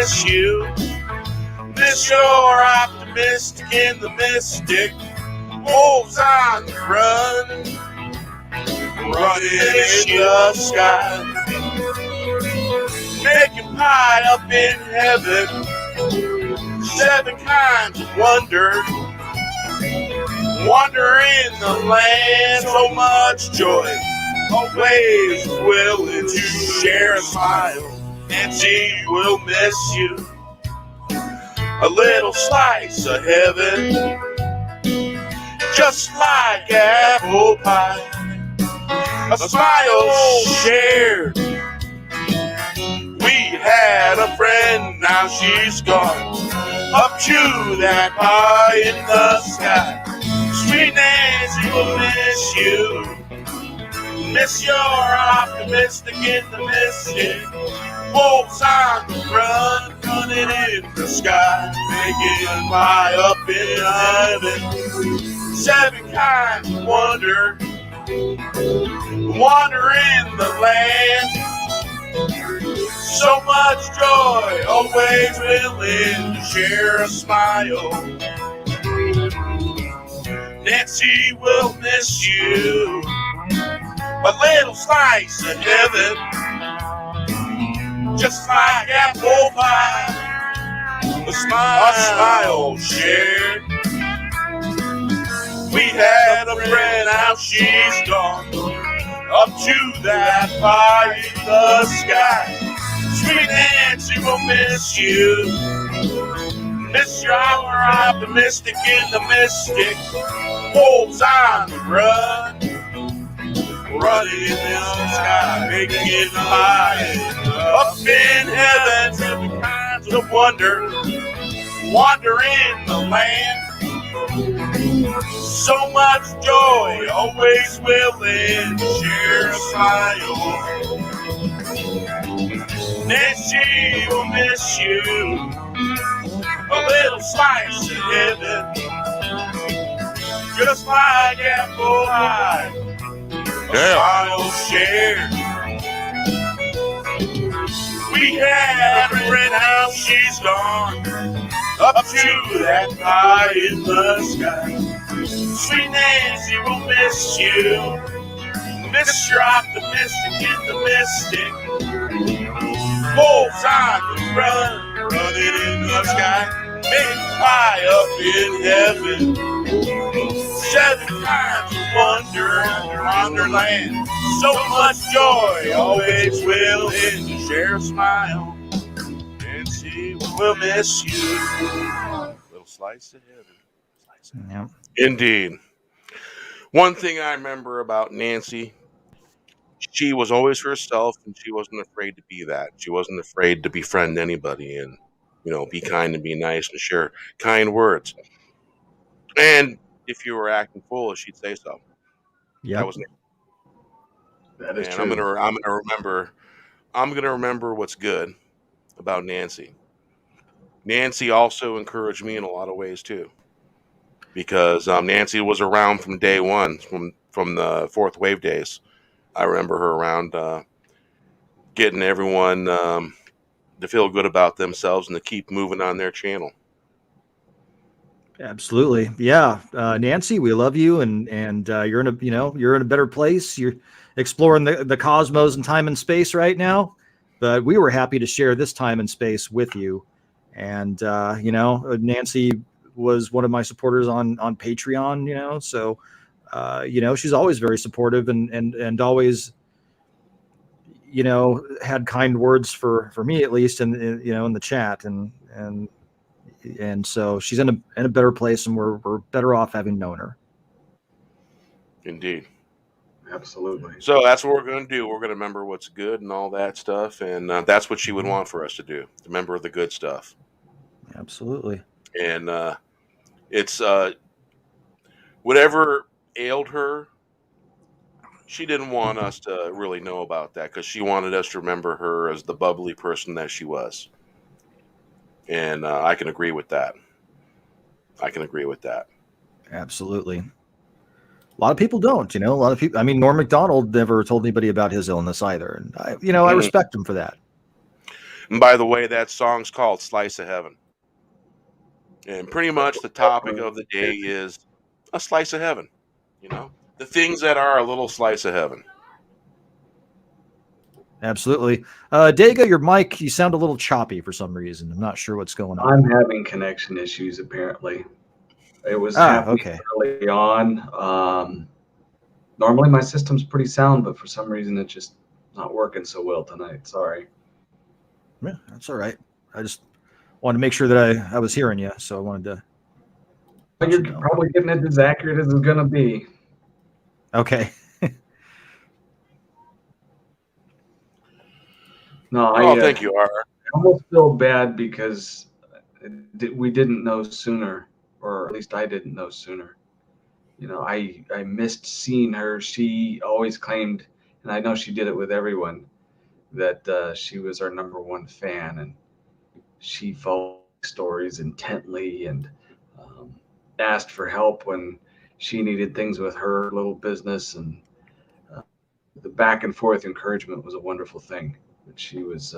miss you. Miss your optimistic and the mystic. Wolves on the run, running in the sky. Making pie up in heaven. 7 kinds of wonder. Wonder in the land, so much joy. Always willing to share a smile. Nancie will miss you. A little slice of heaven, just like apple pie. A smile shared. We had a friend, now she's gone. Up to that pie in the sky. Sweet Nancie will miss you. Miss your optimistic in the mystic. Wolves on the run, running in the sky. Making pie up in heaven. 7 kinds of wonder. Wonder in the land. So much joy, always willing to share a smile. Nancie will miss you. A little slice of heaven, just like apple pie. A smile shared. We had a friend, now she's gone. Up to that pie in the sky. Sweet Nancie will miss you. Miss your optimistic in the mystic. Wolves on the run, running in the sky, making it pie. Up in heaven, 7 kinds of wonder. Wander in the land. So much joy, always willing to share a smile. Nancie will miss you. A little slice of heaven, just like apple pie. A smile shared. We had a friend, now she's gone. Up to that pie in the sky. Sweet Nancie will miss you. Miss your optimistic in the mystic. Wolves on the run, running in the sky. Making pie up in heaven. 7 kinds of wonder in wonderland. So much joy, always willing to share a smile. Nancie will miss you. Little slice of heaven. Yeah. Indeed. One thing I remember about Nancie, she was always herself, and she wasn't afraid to be that. She wasn't afraid to befriend anybody and, be kind and be nice and share kind words. And if you were acting foolish, she'd say so. Yep. That was That is and true. I'm gonna remember what's good about Nancie. Nancie also encouraged me in a lot of ways too, because Nancie was around from day one, from the fourth wave days. I remember her around, getting everyone to feel good about themselves and to keep moving on their channel. Absolutely. Yeah. Nancie, we love you. And you're in a better place. You're exploring the cosmos and time and space right now, but we were happy to share this time and space with you. And, Nancie was one of my supporters on Patreon, so, she's always very supportive and always, had kind words for me, at least in the chat. And so she's in a better place, and we're better off having known her. Indeed. Absolutely. So that's what we're going to do. We're going to remember what's good and all that stuff. And that's what she would want for us to do. To remember the good stuff. Absolutely. And it's whatever ailed her, she didn't want us to really know about that, because she wanted us to remember her as the bubbly person that she was. And I can agree with that. Absolutely. A lot of people don't, a lot of people. I mean, Norm Macdonald never told anybody about his illness either. And I respect him for that. And by the way, that song's called Slice of Heaven. And pretty much the topic of the day is a slice of heaven. You know, the things that are a little slice of heaven. Absolutely. Daga, your mic, you sound a little choppy for some reason. I'm not sure what's going on. I'm having connection issues, apparently. It was happening Okay. early on. Normally my system's pretty sound, but for some reason it's just not working so well tonight. Sorry. Yeah, that's all right. I just wanted to make sure that I was hearing you, so I wanted to. But you're probably getting it as accurate as it's going to be. Okay. No, thank you, R. I almost feel bad because we didn't know sooner, or at least I didn't know sooner. You know, I missed seeing her. She always claimed, and I know she did it with everyone, that she was our number one fan, and she followed stories intently and asked for help when she needed things with her little business, and the back and forth encouragement was a wonderful thing. But she was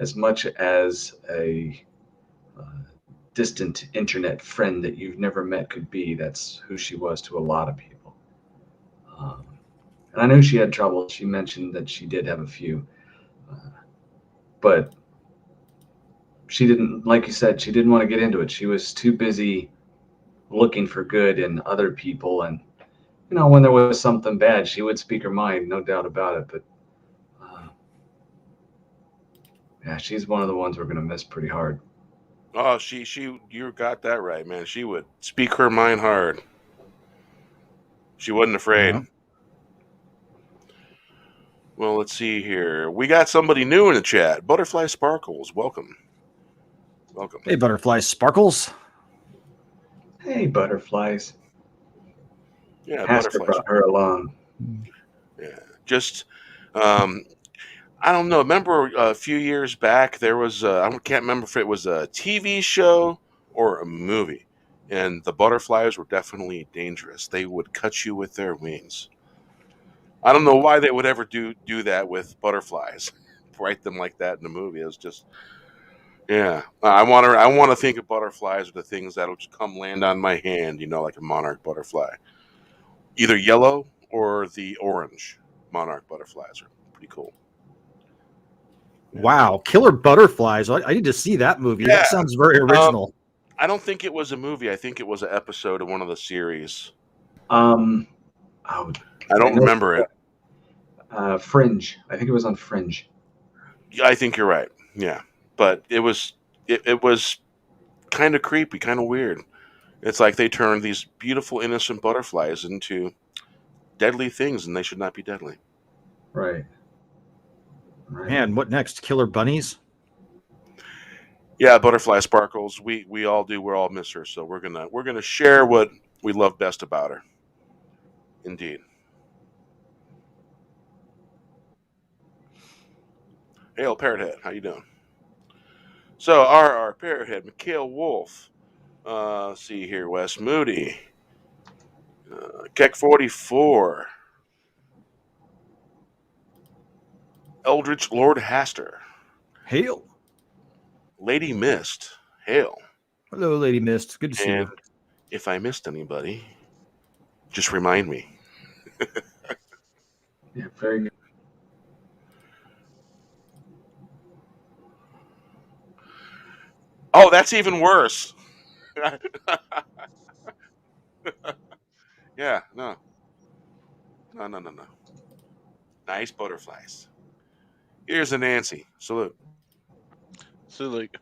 as much as a distant internet friend that you've never met could be. That's who she was to a lot of people. And I knew she had trouble. She mentioned that she did have a few, but she didn't, like you said, she didn't want to get into it. She was too busy looking for good in other people. And, you know, when there was something bad, she would speak her mind, no doubt about it. But yeah, she's one of the ones we're going to miss pretty hard. Oh, you got that right, man. She would speak her mind hard. She wasn't afraid. Yeah. Well, let's see here. We got somebody new in the chat. Butterfly Sparkles, welcome. Welcome. Hey, Butterfly Sparkles. Hey, butterflies. Yeah, Pastor butterflies. brought her along. Yeah, just I don't know. Remember a few years back there was I can't remember if it was a TV show or a movie, and the butterflies were definitely dangerous. They would cut you with their wings. I don't know why they would ever do that with butterflies. Write them like that in the movie. It was just, yeah. I want to think of butterflies are the things that'll just come land on my hand. You know, like a monarch butterfly, either yellow or the orange monarch butterflies are pretty cool. Wow, Killer Butterflies. I need to see that movie. Yeah. That sounds very original. I don't think it was a movie. I think it was an episode of one of the series. Oh, I don't remember it. Fringe. I think it was on Fringe. I think you're right. Yeah, but it was kind of creepy, kind of weird. It's like they turned these beautiful, innocent butterflies into deadly things, and they should not be deadly. Right. Man, what next? Killer bunnies? Yeah, Butterfly Sparkles. We all do. We're all miss her, so we're gonna share what we love best about her. Indeed. Hey, old Parrothead, how you doing? So our Parrothead, Mikhail Wolf. Let's see here, Wes Moody, Keck 44, Eldritch Lord Haster, Hail. Lady Mist, hail. Hello, Lady Mist. Good to see you. And if I missed anybody, just remind me. Yeah, very good. Oh, that's even worse. Yeah, no. Nice butterflies. Here's a Nancie. Salute. Salute.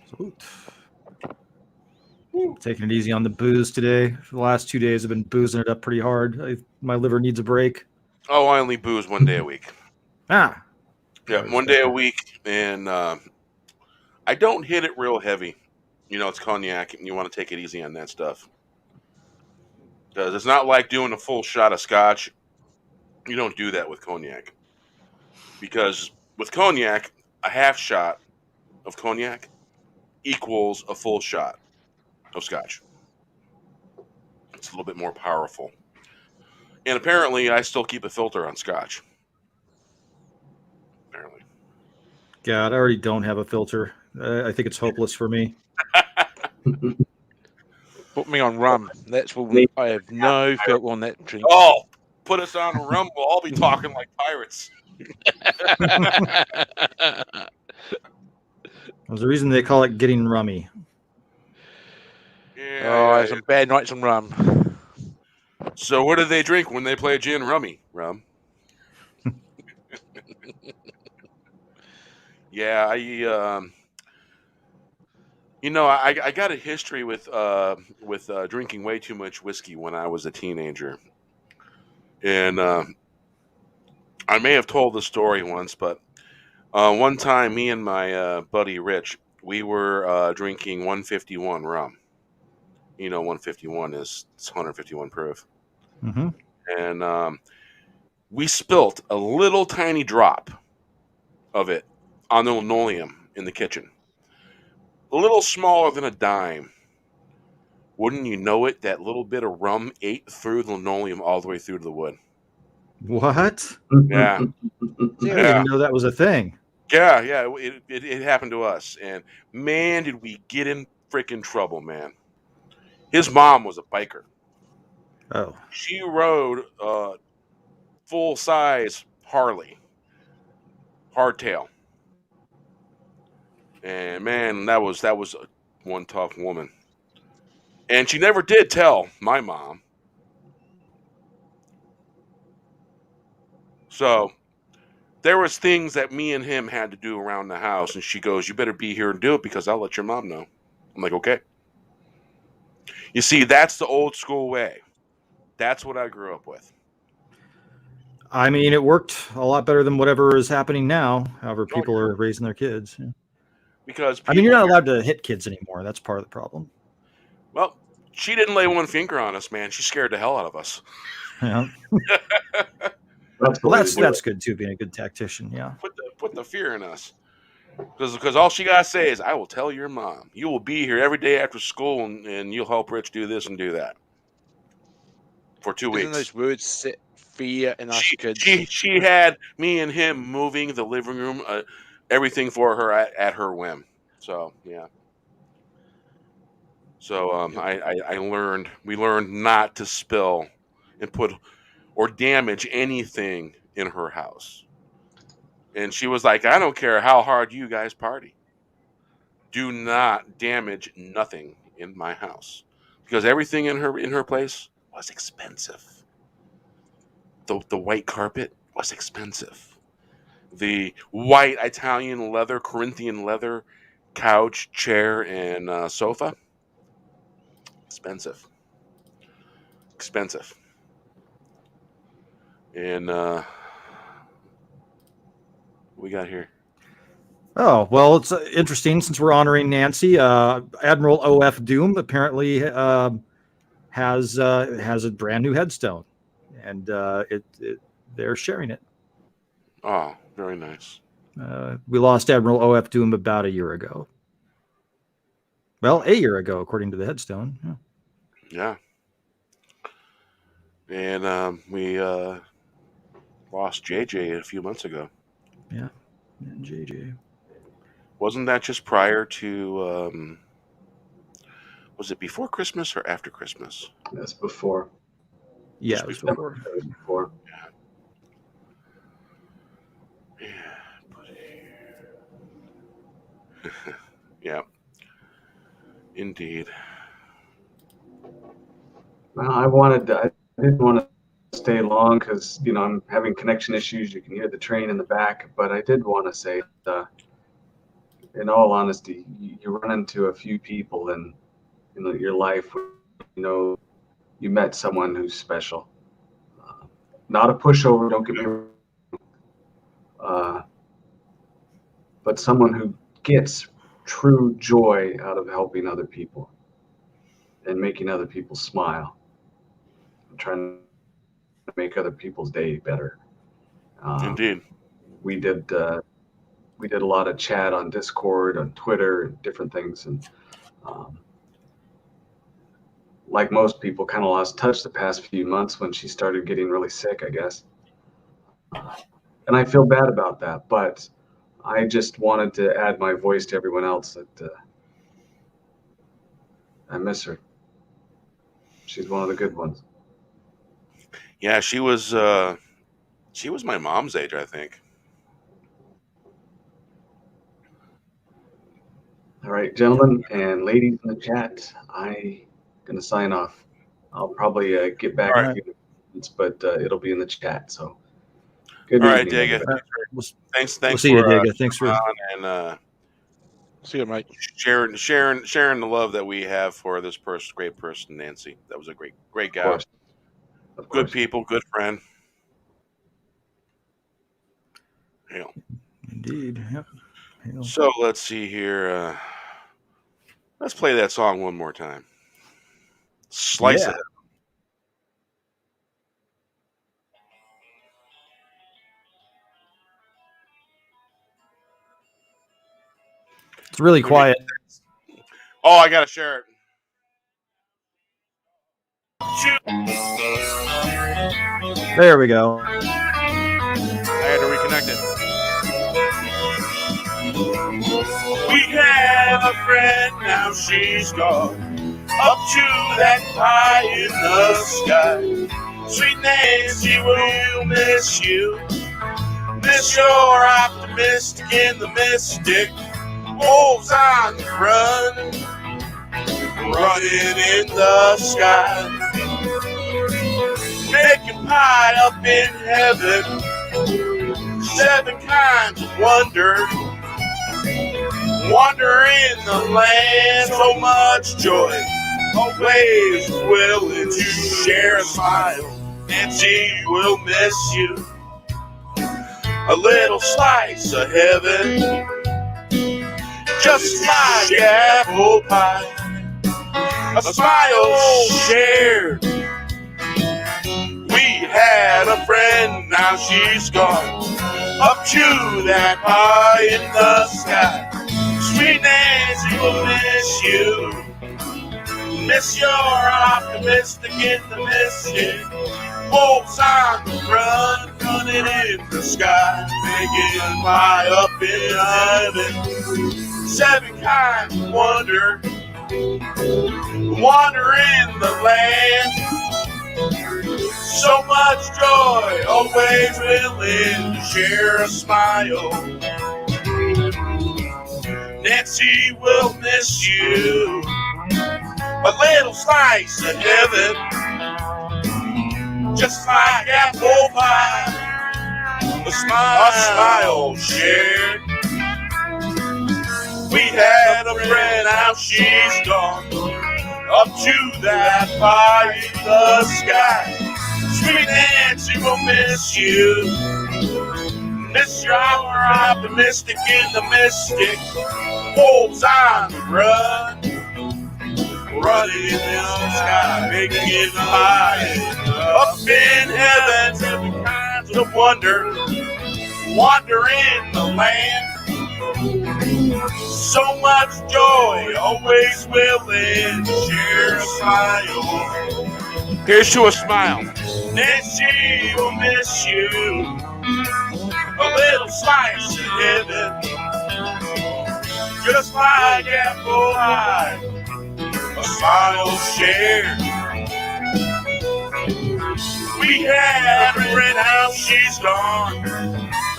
Salute. Taking it easy on the booze today. For the last 2 days, I've been boozing it up pretty hard. My liver needs a break. Oh, I only booze 1 day a week. Ah. Yeah, 1 day a week, and I don't hit it real heavy. You know, it's cognac, and you want to take it easy on that stuff. Because it's not like doing a full shot of scotch. You don't do that with cognac. Because with cognac, a half shot of cognac equals a full shot of scotch. It's a little bit more powerful. And apparently, I still keep a filter on scotch. God, I already don't have a filter. I think it's hopeless for me. Put me on rum. That's what I have no filter on that drink. Oh, put us on rum. We'll all be talking like pirates. There's a reason they call it getting rummy. Yeah. Some bad nights on rum. So what do they drink when they play gin rummy? Rum. Yeah, I got a history with drinking way too much whiskey when I was a teenager, and I may have told the story once, but one time me and my buddy Rich, we were drinking 151 rum. 151 is 151 proof, Mm-hmm. and we spilt a little tiny drop of it on the linoleum in the kitchen, a little smaller than a dime. Wouldn't you know it, that little bit of rum ate through the linoleum all the way through to the wood. What? Yeah. I didn't Yeah. even know that was a thing. Yeah. It happened to us, and man, did we get in freaking trouble, man. His mom was a biker. Oh, She rode a full-size Harley, hardtail, and man, that was one tough woman. And she never did tell my mom. So there was things that me and him had to do around the house, and she goes, "You better be here and do it because I'll let your mom know." I'm like, "Okay." You see, that's the old school way. That's what I grew up with. I mean, it worked a lot better than whatever is happening now. However, Oh, people yeah. are raising their kids. Yeah. Because I mean, you're people not allowed to hit kids anymore. That's part of the problem. Well, she didn't lay one finger on us, man. She scared the hell out of us. Yeah. That's Well, that's good too. Being a good tactician. Yeah. Put the fear in us. Because all she gotta say is, "I will tell your mom. You will be here every day after school, and you'll help Rich do this and do that for 2 weeks." Isn't those words set fear in us kids? She had me and him moving the living room, everything for her at her whim. So yeah. So we learned not to spill and put or damage anything in her house. And she was like, "I don't care how hard you guys party. Do not damage nothing in my house." Because everything in her place was expensive. The white carpet was expensive. The white Italian leather, Corinthian leather couch, chair, and sofa, expensive. And we got here. Oh, well, it's interesting since we're honoring Nancy. Admiral O.F. Doom apparently has a brand new headstone, and they're sharing it. Oh, very nice. We lost Admiral O.F. Doom about a year ago. Well, a year ago, according to the headstone. Yeah. And we lost JJ a few months ago. Yeah, and JJ. Wasn't that just prior to? Was it before Christmas or after Christmas? That's before. Yeah, Just it was before. before. Yeah. Put it here. Yeah. Indeed. Well, I didn't want to stay long because I'm having connection issues. You can hear the train in the back, but I did want to say, in all honesty, you run into a few people in your life where you met someone who's special. Not a pushover, don't get me wrong, but someone who gets true joy out of helping other people and making other people smile. Trying to make other people's day better. Indeed. We did a lot of chat on Discord, on Twitter, and different things, and like most people, kind of lost touch the past few months when she started getting really sick, I guess. And I feel bad about that, but I just wanted to add my voice to everyone else that I miss her. She's one of the good ones. Yeah, she was my mom's age, I think. All right, gentlemen and ladies in the chat, I'm going to sign off. I'll probably get back All to right. you, but it'll be in the chat. So good All right, evening, Diga. everybody. Thanks We'll for see you, Diga. Thanks for on and See you, mate. sharing the love that we have for this great person, Nancy. That was a great Of guy. course. Of course. Good people, good friend. Yeah. indeed. Yep. So let's see here. Let's play that song one more time. Slice Yeah. it. It's really quiet. Oh, I gotta share it. There we go. I had to reconnect it. We have a friend, now she's gone up to that high in the sky. Sweet Nancy, we'll miss you. Miss your optimistic and the mystic. Wolves on the run, running in the sky. Making pie up in heaven, 7 kinds of wonder. Wander in the land, so much joy. Always willing to share a smile. Nancy will miss you. A little slice of heaven, just like apple pie. A smile shared. We had a friend, now she's gone up to that high in the sky. Sweet Nancy will miss you. Miss your optimistic in the mystic. Wolves on the run, running in the sky. Making pie up in heaven. 7 kinds of wonder. Wander in the land. So much joy, always willing to share a smile. Nancy will miss you. A little slice of heaven, just like apple pie. A smile shared. We had a friend, now she's gone up to that high in the sky. Sweet Nancy will miss you. Miss your optimistic in the mystic. Wolves on the run, running in the sky, making it high. Up in heaven, 7 kinds of wonder. Wander in the land. So much joy, always willing to share a smile. Here's to a smile. Nancy will miss you. A little slice of heaven, just like apple pie. A smile shared. We had a friend, now she's gone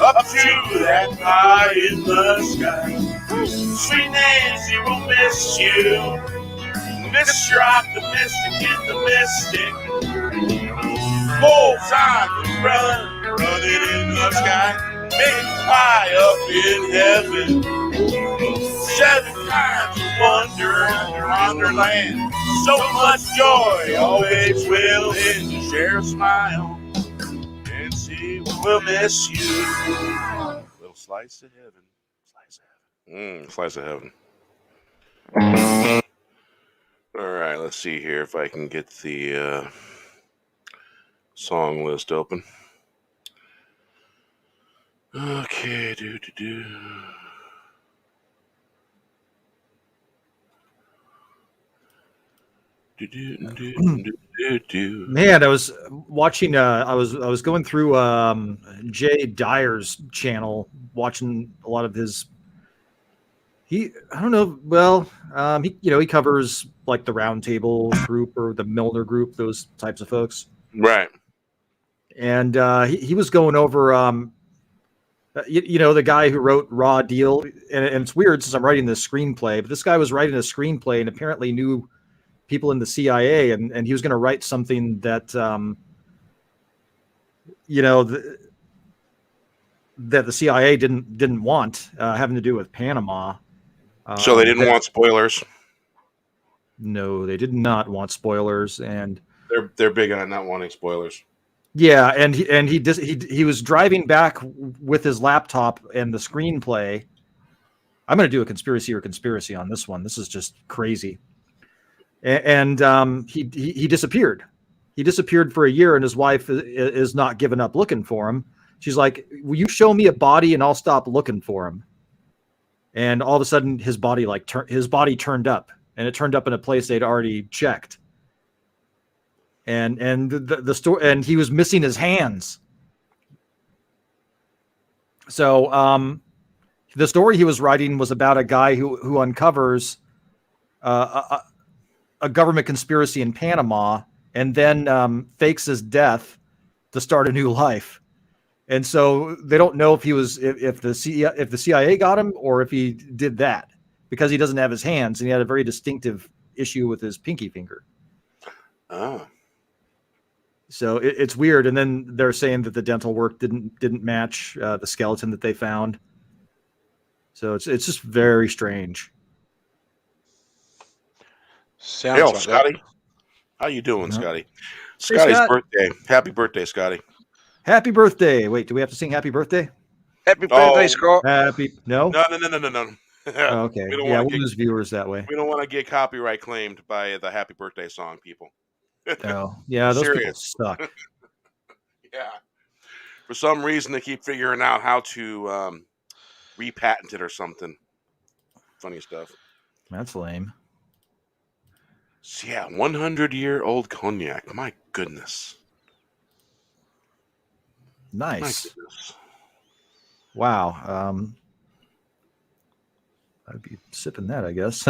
up to that high in the sky. Sweet Nancy will miss you. Miss your optimistic in the mystic. Wolves on the run, running in the sky. Big pie up in heaven. 7 kinds of wonder in Wonderland. So much joy, always willing to share a smile. Nancy will miss you. Little slice of heaven. Slice of heaven. Slice of heaven. All right, let's see here if I can get the song list open. Okay, do. Man, I was watching. I was going through Jay Dyer's channel, watching a lot of his. I don't know. Well, he covers like the Roundtable group or the Milner group, those types of folks. Right. And he was going over, the guy who wrote Raw Deal, and it's weird since I'm writing this screenplay, but this guy was writing a screenplay and apparently knew people in the CIA, and he was going to write something that, that the CIA didn't want, having to do with Panama. So they didn't want spoilers. No, they did not want spoilers, and they're big on not wanting spoilers. Yeah, and he was driving back with his laptop and the screenplay. I'm going to do a conspiracy on this one. This is just crazy. And he disappeared. He disappeared for a year, and his wife is not giving up looking for him. She's like, "Will you show me a body, and I'll stop looking for him?" And all of a sudden, his body turned up, and it turned up in a place they'd already checked. And the story, and he was missing his hands. So the story he was writing was about a guy who uncovers a government conspiracy in Panama, and then fakes his death to start a new life. And so they don't know if the CIA got him or if he did that, because he doesn't have his hands, and he had a very distinctive issue with his pinky finger. Oh. So it's weird, and then they're saying that the dental work didn't match the skeleton that they found. So it's just very strange. Sounds Hey, like Scotty, that. how you doing, No. Scotty? Hey, Scotty's Scott. birthday. Happy birthday, Scotty. Happy birthday! Wait, do we have to sing happy birthday? Happy birthday, Oh. Scott. Happy no. No. Oh, okay. We don't Yeah, wanna we'll get- lose viewers that way. We don't want to get copyright claimed by the happy birthday song, people. Oh, yeah, those Serious. people suck. Yeah. For some reason, they keep figuring out how to repatent it or something. Funny stuff. That's lame. So, yeah, 100-year-old cognac. My goodness. My Nice. goodness. Wow. I'd be sipping that, I guess.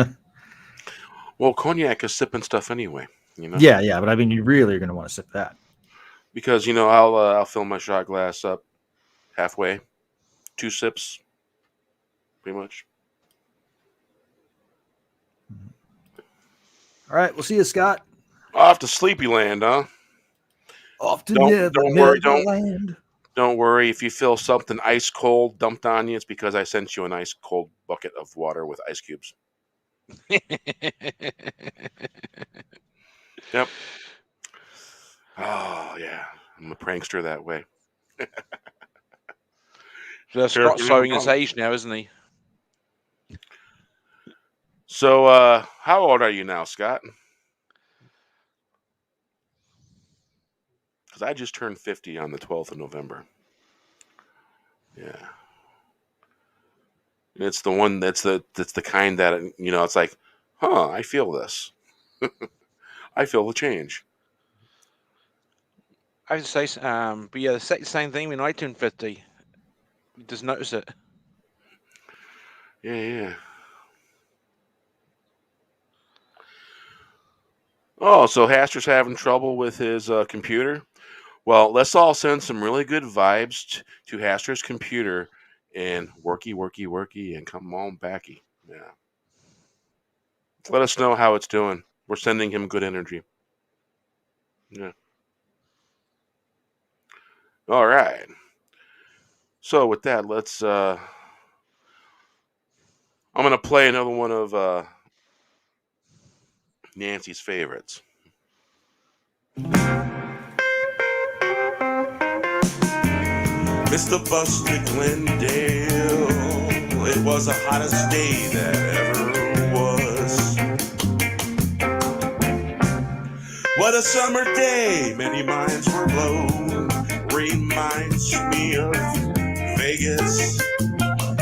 Well, cognac is sipping stuff anyway, you know? Yeah, but I mean, you really are going to want to sip that. Because, I'll fill my shot glass up halfway. 2 sips. Pretty much. All right, we'll see you, Scott. Off to Sleepy Land, huh? Off to Don't worry, Neverland. Don't worry, if you feel something ice cold dumped on you, it's because I sent you an ice cold bucket of water with ice cubes. Yep. Oh, yeah. I'm a prankster that way. So Scott's showing his age now, isn't he? So, how old are you now, Scott? Because I just turned 50 on the 12th of November. Yeah. It's the one that's the kind that, it's like, I feel this. I feel the change. I would say, but yeah, the same thing when I turned 50. You just notice it. Yeah. Oh, so Haster's having trouble with his computer? Well, let's all send some really good vibes to Haster's computer and worky, and come on backy. Yeah. Let us know how it's doing. We're sending him good energy. Yeah. All right. So with that, let's I'm going to play another one of Nancie's favorites. Mr. Buster Glendale, it was the hottest day that ever was. What a summer day, many minds were blown. Reminds me of Vegas.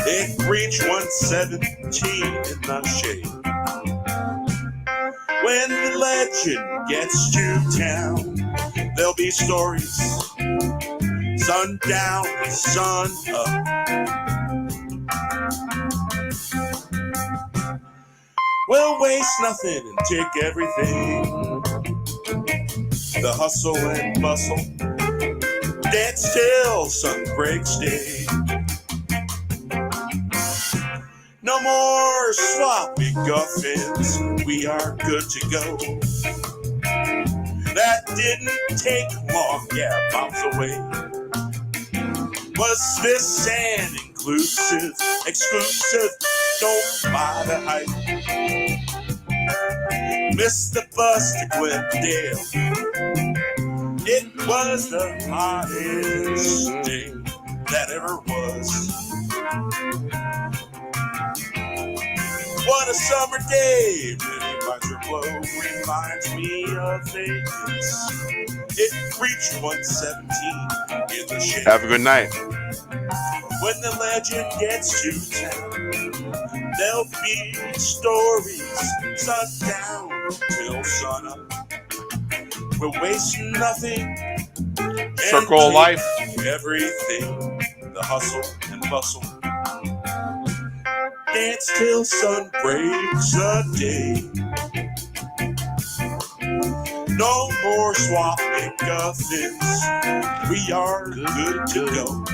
It reached 117 in the shade. When the legend gets to town, there'll be stories, sun down, sun up. We'll waste nothing and take everything. The hustle and bustle, dance till sun breaks day. No more sloppy guffins, we are good to go. That didn't take long, yeah, bombs away. Was this an inclusive, exclusive, don't buy the hype? Missed the bus to Glendale, it was the hottest day that ever was. What a summer day, many minds are blown, reminds me of Vegas. It reached 117 in the shade. Have a good night. When the legend gets to town, there'll be stories, sundown till sun up. We'll waste nothing, Circle of life. Everything, the hustle and bustle. Dance till sun breaks a day. No more swap McGuffins, we are good to go.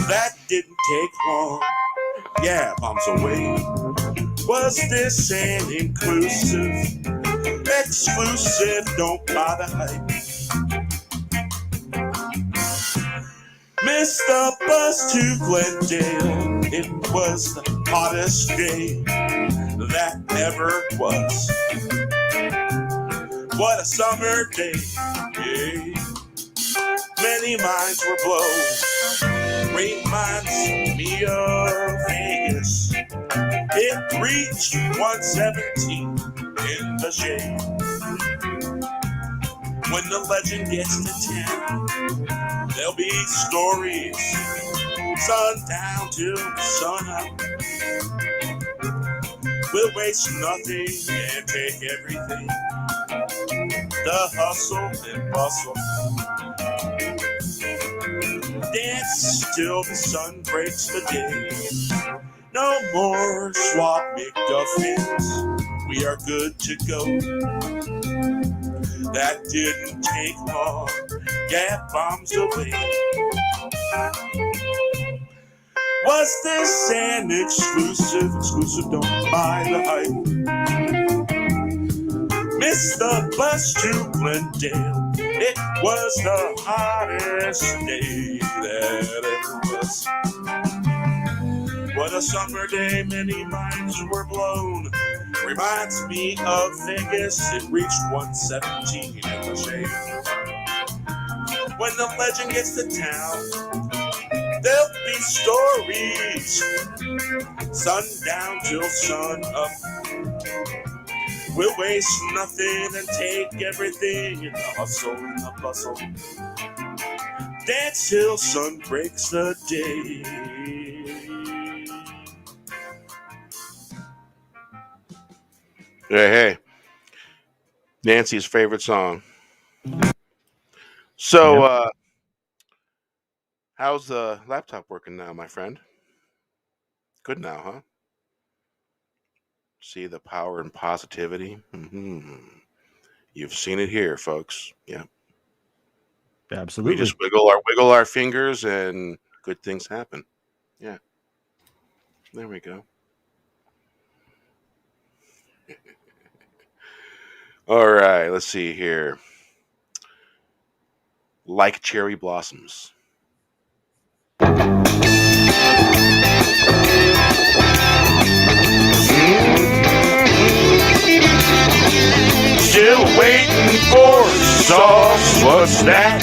That didn't take long, yeah, bombs away. Was this an inclusive, exclusive, don't buy the hype? Missed the bus to Glendale, it was the hottest day that ever was. What a summer day, yeah. Many minds were blown, reminds me of Vegas. It reached 117 in the shade. When the legend gets to town, there'll be stories, sundown till sun up. We'll waste nothing and take everything. The hustle and bustle. Dance till the sun breaks the day. No more swap McGuffins, we are good to go. That didn't take long, yeah, bombs away. Was this an exclusive, don't buy the hype? Missed the bus to Glendale, it was the hottest day that ever was. What a summer day, many minds were blown. Reminds me of Vegas, it reached 117 in the shade. When the legend gets to town, there'll be stories, sundown till sun up. We'll waste nothing and take everything in the hustle and the bustle. Dance till sun breaks the day. Hey. Nancie's favorite song. So, how's the laptop working now, my friend? Good now, huh? See the power and positivity? Mm-hmm. You've seen it here, folks. Yeah. Absolutely. We just wiggle our fingers and good things happen. Yeah. There we go. All right, let's see here. Like cherry blossoms. Still waiting for sauce, what's that?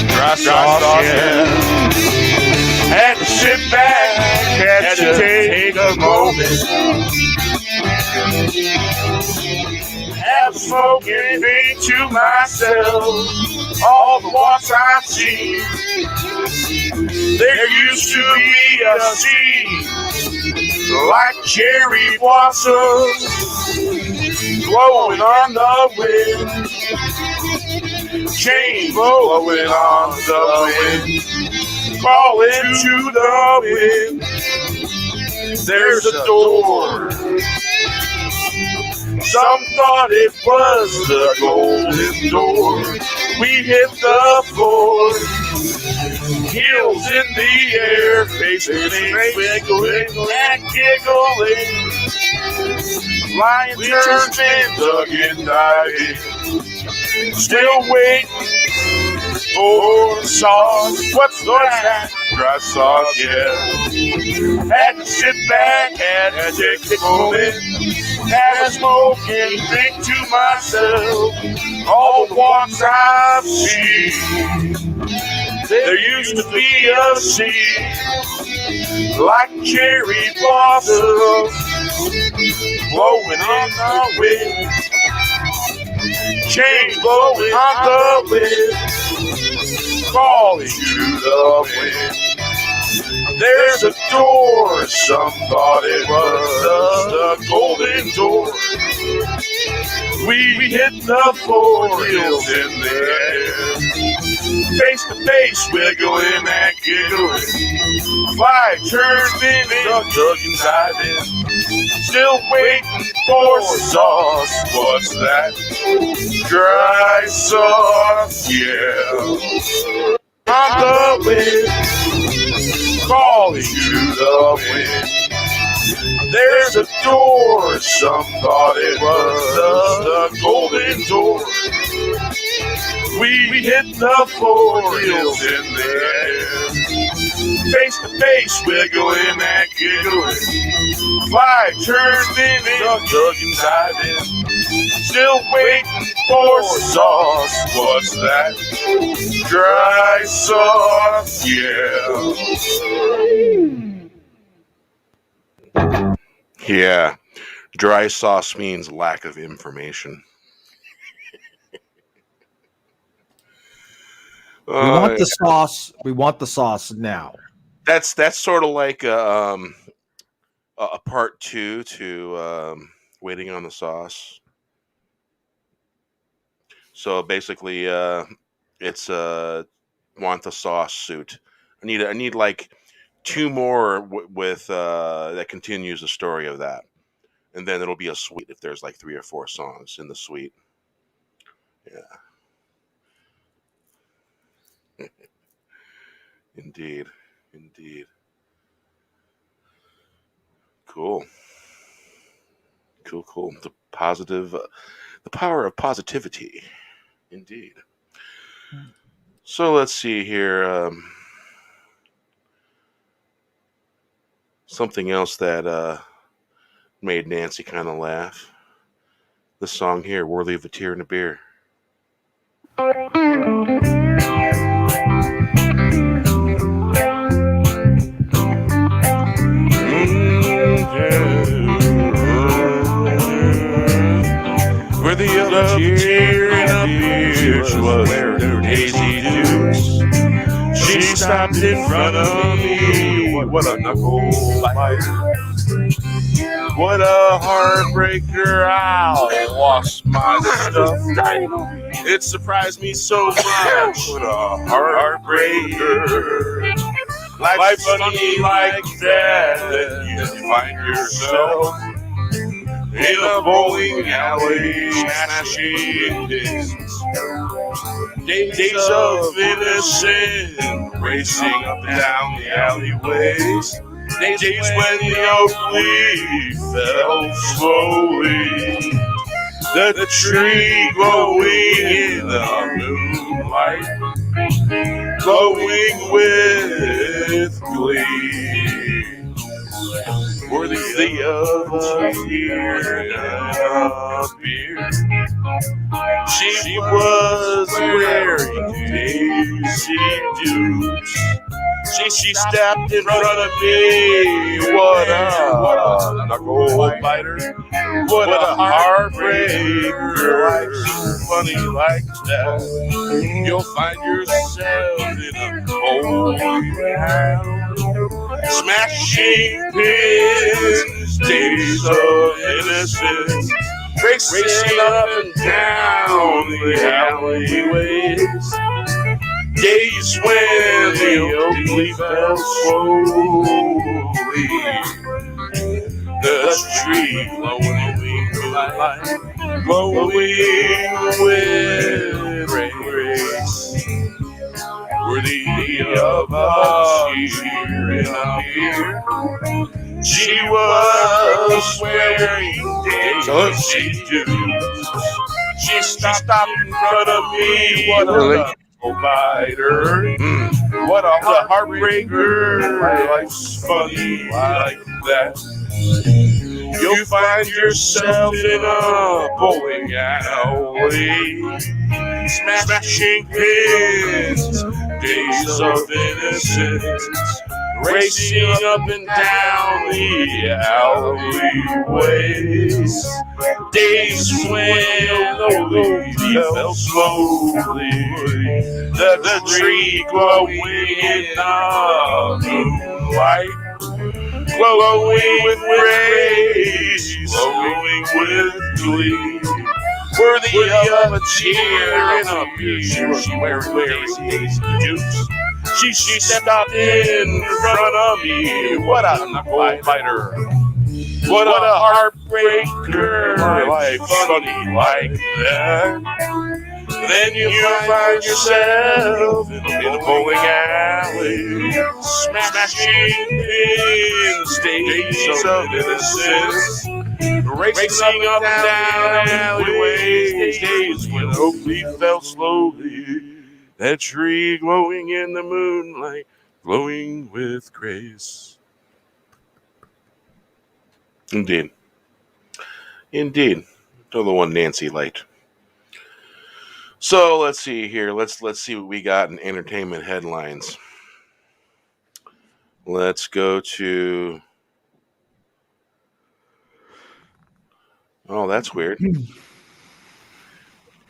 Dry sauce, yeah. Had to sit back, had to take a moment. Have a smoke and think to myself, all the walks I've seen. There used to be a sea like cherry blossoms. blowing on the wind. Chains blowing on the wind. Crawling to the wind. There's a door. Some thought it was the golden door. We hit the floor. Heels in the air, faces wiggling and giggling. Flying turns, fins, ducking, diving. Still waiting for sauce. What's that? Dry sauce, yeah. Had to sit back, had to take the moment. Had a smoke and think to myself, all the walks I've seen. There used to be a sea, like cherry blossoms, blowing on the wind. Chains blowing on the wind, calling to the wind. There's a door, some thought it was the golden door. We hit the floor, heels in the air. Face to face, wiggling and giggling. Fly, turn, spinning, ducking, diving. Still waiting for sauce. What's that? Dry sauce, yeah. On the wind, calling to the wind. There's a door, some thought it was the golden door. We hit the floor, heels in the air. Face to face, wiggling and giggling. Fly, turn, spinning, ducking, diving. Still waiting for sauce. What's that? Dry sauce, yeah. Yeah. Dry sauce means lack of information. We want the sauce. We want the sauce now. That's sort of like a part 2 to Waiting on the Sauce. So basically, it's want the sauce suit. I need like 2 more with that continues the story of that, and then it'll be a suite if there's like 3 or 4 songs in the suite. Yeah. Indeed. Cool. The power of positivity. Indeed. So let's see here. Something else that made Nancy kind of laugh. This song here, Worthy of a Tear and a Beer. Worthy of a tear and a beer, she was wearing Daisy Dukes. She stopped in front of me. What a knuckle biter. What a heartbreaker. I lost my stuff. It surprised me so much. What a heartbreaker. Life's funny like that. You find yourself in a bowling alley, smashing discs. Days of innocence, racing up and down the alleyways. Days when the oak leaf fell slowly. The tree glowing in the moonlight, glowing with glee. Worthy of a tear and a beer. She was wearing Daisy Dukes. She stepped in front of me. What a knuckle biter. What a heartbreaker. Life's funny like that. You'll find yourself in a bowling alley, smashing pins. Days of innocence, racing up and down the alleyways. Days when the oak leaf fell slowly, the tree glowing moonlight, glowing with grace, worthy of us here and here. She was wearing daisy dukes. She stopped in front of me. What a provider. What a heartbreaker. Life's funny like that. You'll find yourself in a bowling alley, smashing pins, days of innocence, racing up and down the alleyways. Days when the leaf fell slowly, the tree glowing in the moonlight, glowing with grace, glowing with glee, worthy of a cheer and a beer. She was wearing daisy dukes. She stepped in front of me. What a knuckle fighter. What a heartbreaker. Life's funny like that. Then you find yourself in a bowling alley, smashing pins, days of innocence, racing up and down alleyways, days when oak leaf fell slowly, that tree glowing in the moonlight, glowing with grace. Indeed. Indeed. Another one Nancie liked. So let's see here. Let's see what we got in entertainment headlines. Let's go to. Oh, that's weird.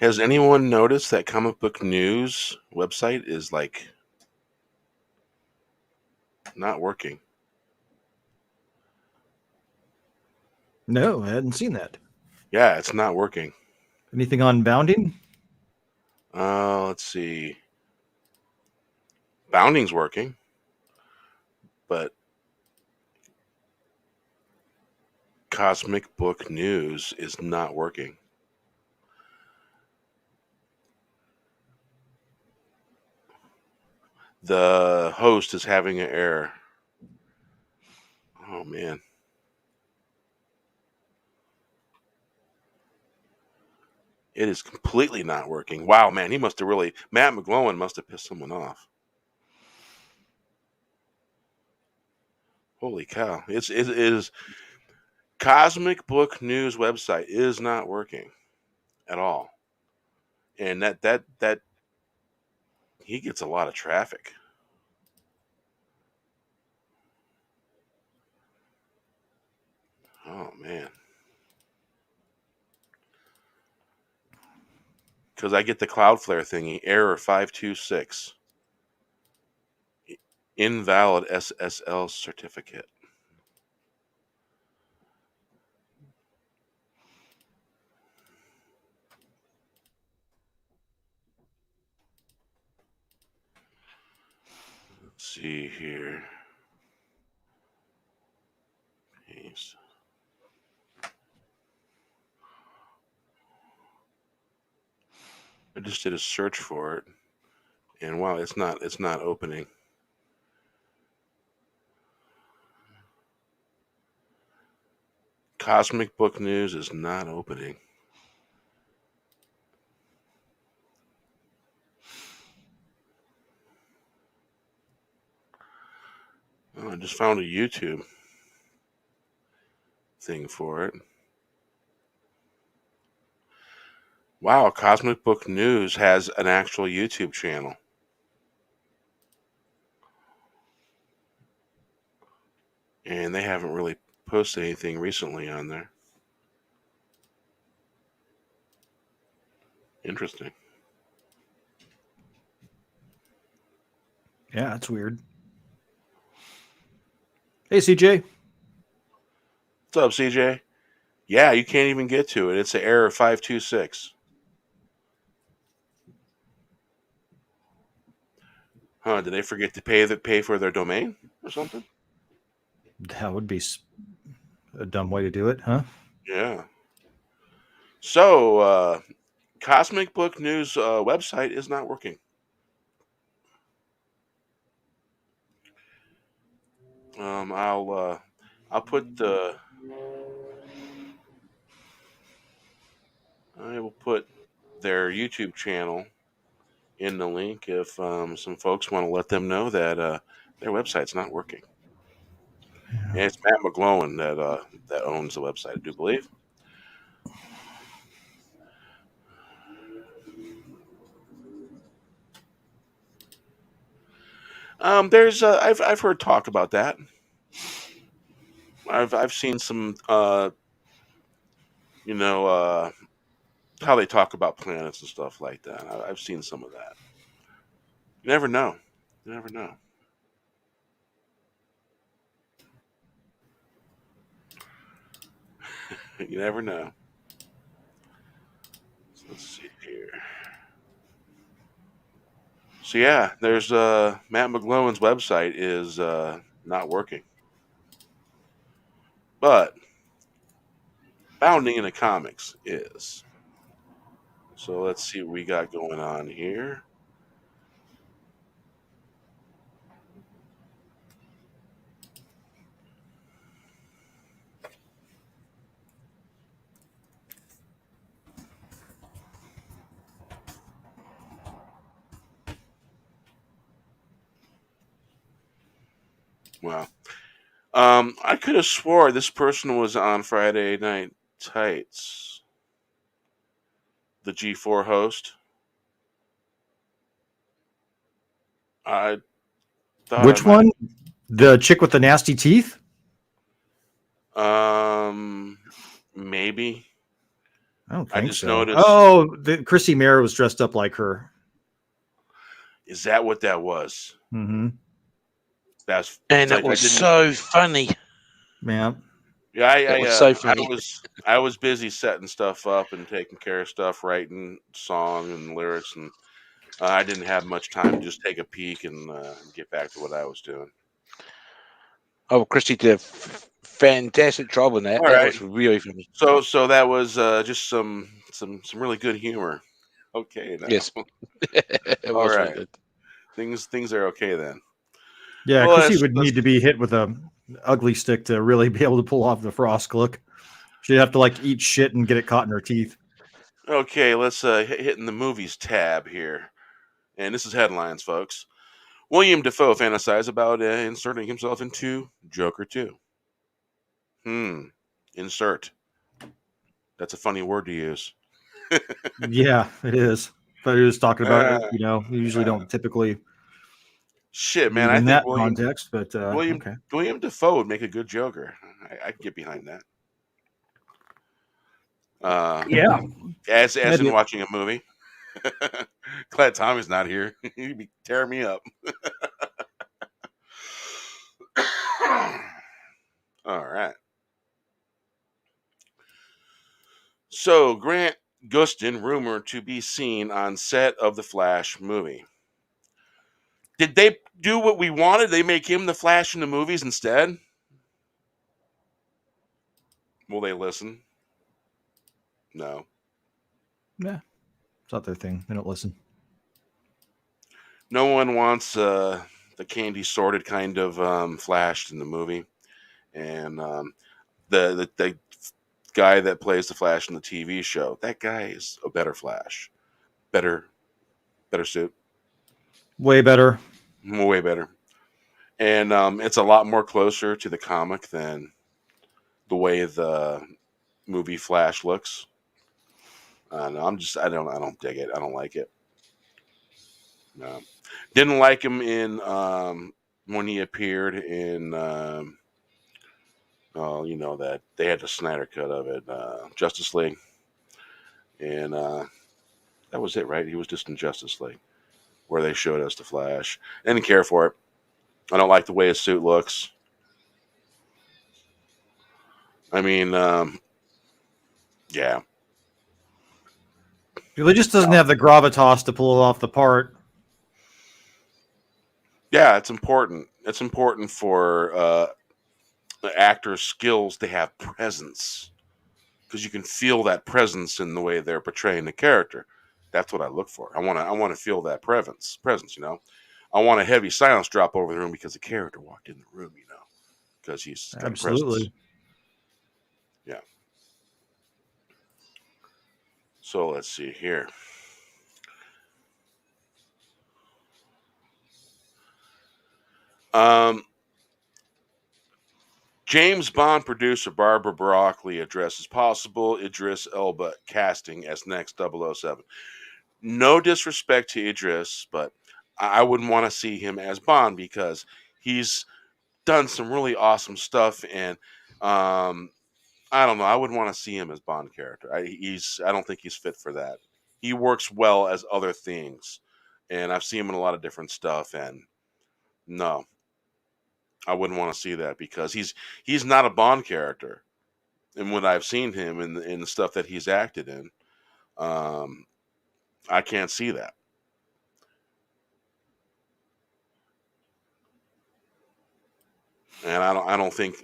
Has anyone noticed that comic book news website is like not working? No, I hadn't seen that. Yeah, it's not working. Anything on Bounding? Let's see. Bounding's working, but Cosmic Book News is not working. The host is having an error. Oh, man. It is completely not working. Wow, man, he must have really... Matt McGlowan must have pissed someone off. Holy cow. It is... Cosmic Book News website is not working at all. And that he gets a lot of traffic. Oh, man. Because I get the Cloudflare thingy, error 526. Invalid SSL certificate. Let's see here. Paste. I just did a search for it, and wow, it's not opening. Cosmic Book News is not opening. Oh, I just found a YouTube thing for it. Wow, Cosmic Book News has an actual YouTube channel. And they haven't really posted anything recently on there. Interesting. Yeah, that's weird. Hey, CJ. What's up, CJ? Yeah, you can't even get to it. It's an error 526. Huh? Did they forget to pay for their domain or something? That would be a dumb way to do it, huh? Yeah. So, Cosmic Book News website is not working. I'll put the I will put their YouTube channel in the link if some folks want to let them know that their website's not working. And it's Matt McGlowan that owns the website, I do believe. There's I've heard talk about that. I've seen some you know how they talk about planets and stuff like that. I've seen some of that. You never know. You never know. You never know. So let's see here. So yeah, there's Matt McGlowan's website is not working, but Bounding into Comics is. So let's see what we got going on here. Wow. I could have swore this person was on Friday Night Tights, the G4 host. I thought I Which might. one? The chick with the nasty teeth? Maybe. I don't I think just so. noticed. Oh, Chrissy Mara was dressed up like her. Is that what that was? Mm-hmm. That's And like it was I didn't. so funny. Yeah. Yeah, It was so funny. I was busy setting stuff up and taking care of stuff, writing song and lyrics, and I didn't have much time to just take a peek and get back to what I was doing. Oh, Christy did a fantastic job on that. All It right. was really funny. So that was just some really good humor. Okay, now. Yes. It All was really right. good. Things are okay then. Yeah, Well, Chrissy would need to be hit with a ugly stick to really be able to pull off the frost look. She'd have to like eat shit and get it caught in her teeth. Okay, let's hitting the movies tab here. And this is headlines, folks. William Dafoe fantasized about inserting himself into Joker 2. Insert. That's a funny word to use. Yeah, it is. But he was talking about it. You know, we usually don't typically Shit, man. lead I in think that context, but okay. William Dafoe would make a good Joker. I could get behind that. Yeah. As Maybe. in watching a movie. Glad Tommy's not here. He'd be tearing me up. All right. So Grant Gustin rumored to be seen on set of the Flash movie. Did they do what we wanted? They make him the Flash in the movies instead? Will they listen? No. Yeah. It's not their thing. They don't listen. No one wants the candy sorted kind of Flash in the movie. And the guy that plays the Flash in the TV show, that guy is a better Flash. Better suit. Way better. Way better. And it's a lot more closer to the comic than the way the movie Flash looks. No, I don't dig it. I don't like it. No. Didn't like him in when he appeared in that they had the Snyder cut of it, Justice League. And that was it, right? He was just in Justice League where they showed us the Flash. I didn't care for it. I don't like the way his suit looks. I mean, Yeah. He just doesn't have the gravitas to pull it off the part. Yeah, it's important. It's important for the actor's skills to have presence, because you can feel that presence in the way they're portraying the character. That's what I look for. I want to feel that presence. You know, I want a heavy silence drop over the room because the character walked in the room. You know, because he's got a presence. Absolutely. Yeah. So let's see here. James Bond producer Barbara Broccoli addresses possible Idris Elba casting as next 007. No disrespect to Idris, but I wouldn't want to see him as Bond because he's done some really awesome stuff, and I don't know. I wouldn't want to see him as Bond character. I don't think he's fit for that. He works well as other things, and I've seen him in a lot of different stuff, and no, I wouldn't want to see that because he's not a Bond character. And when I've seen him in the stuff that he's acted in, I can't see that. And I don't think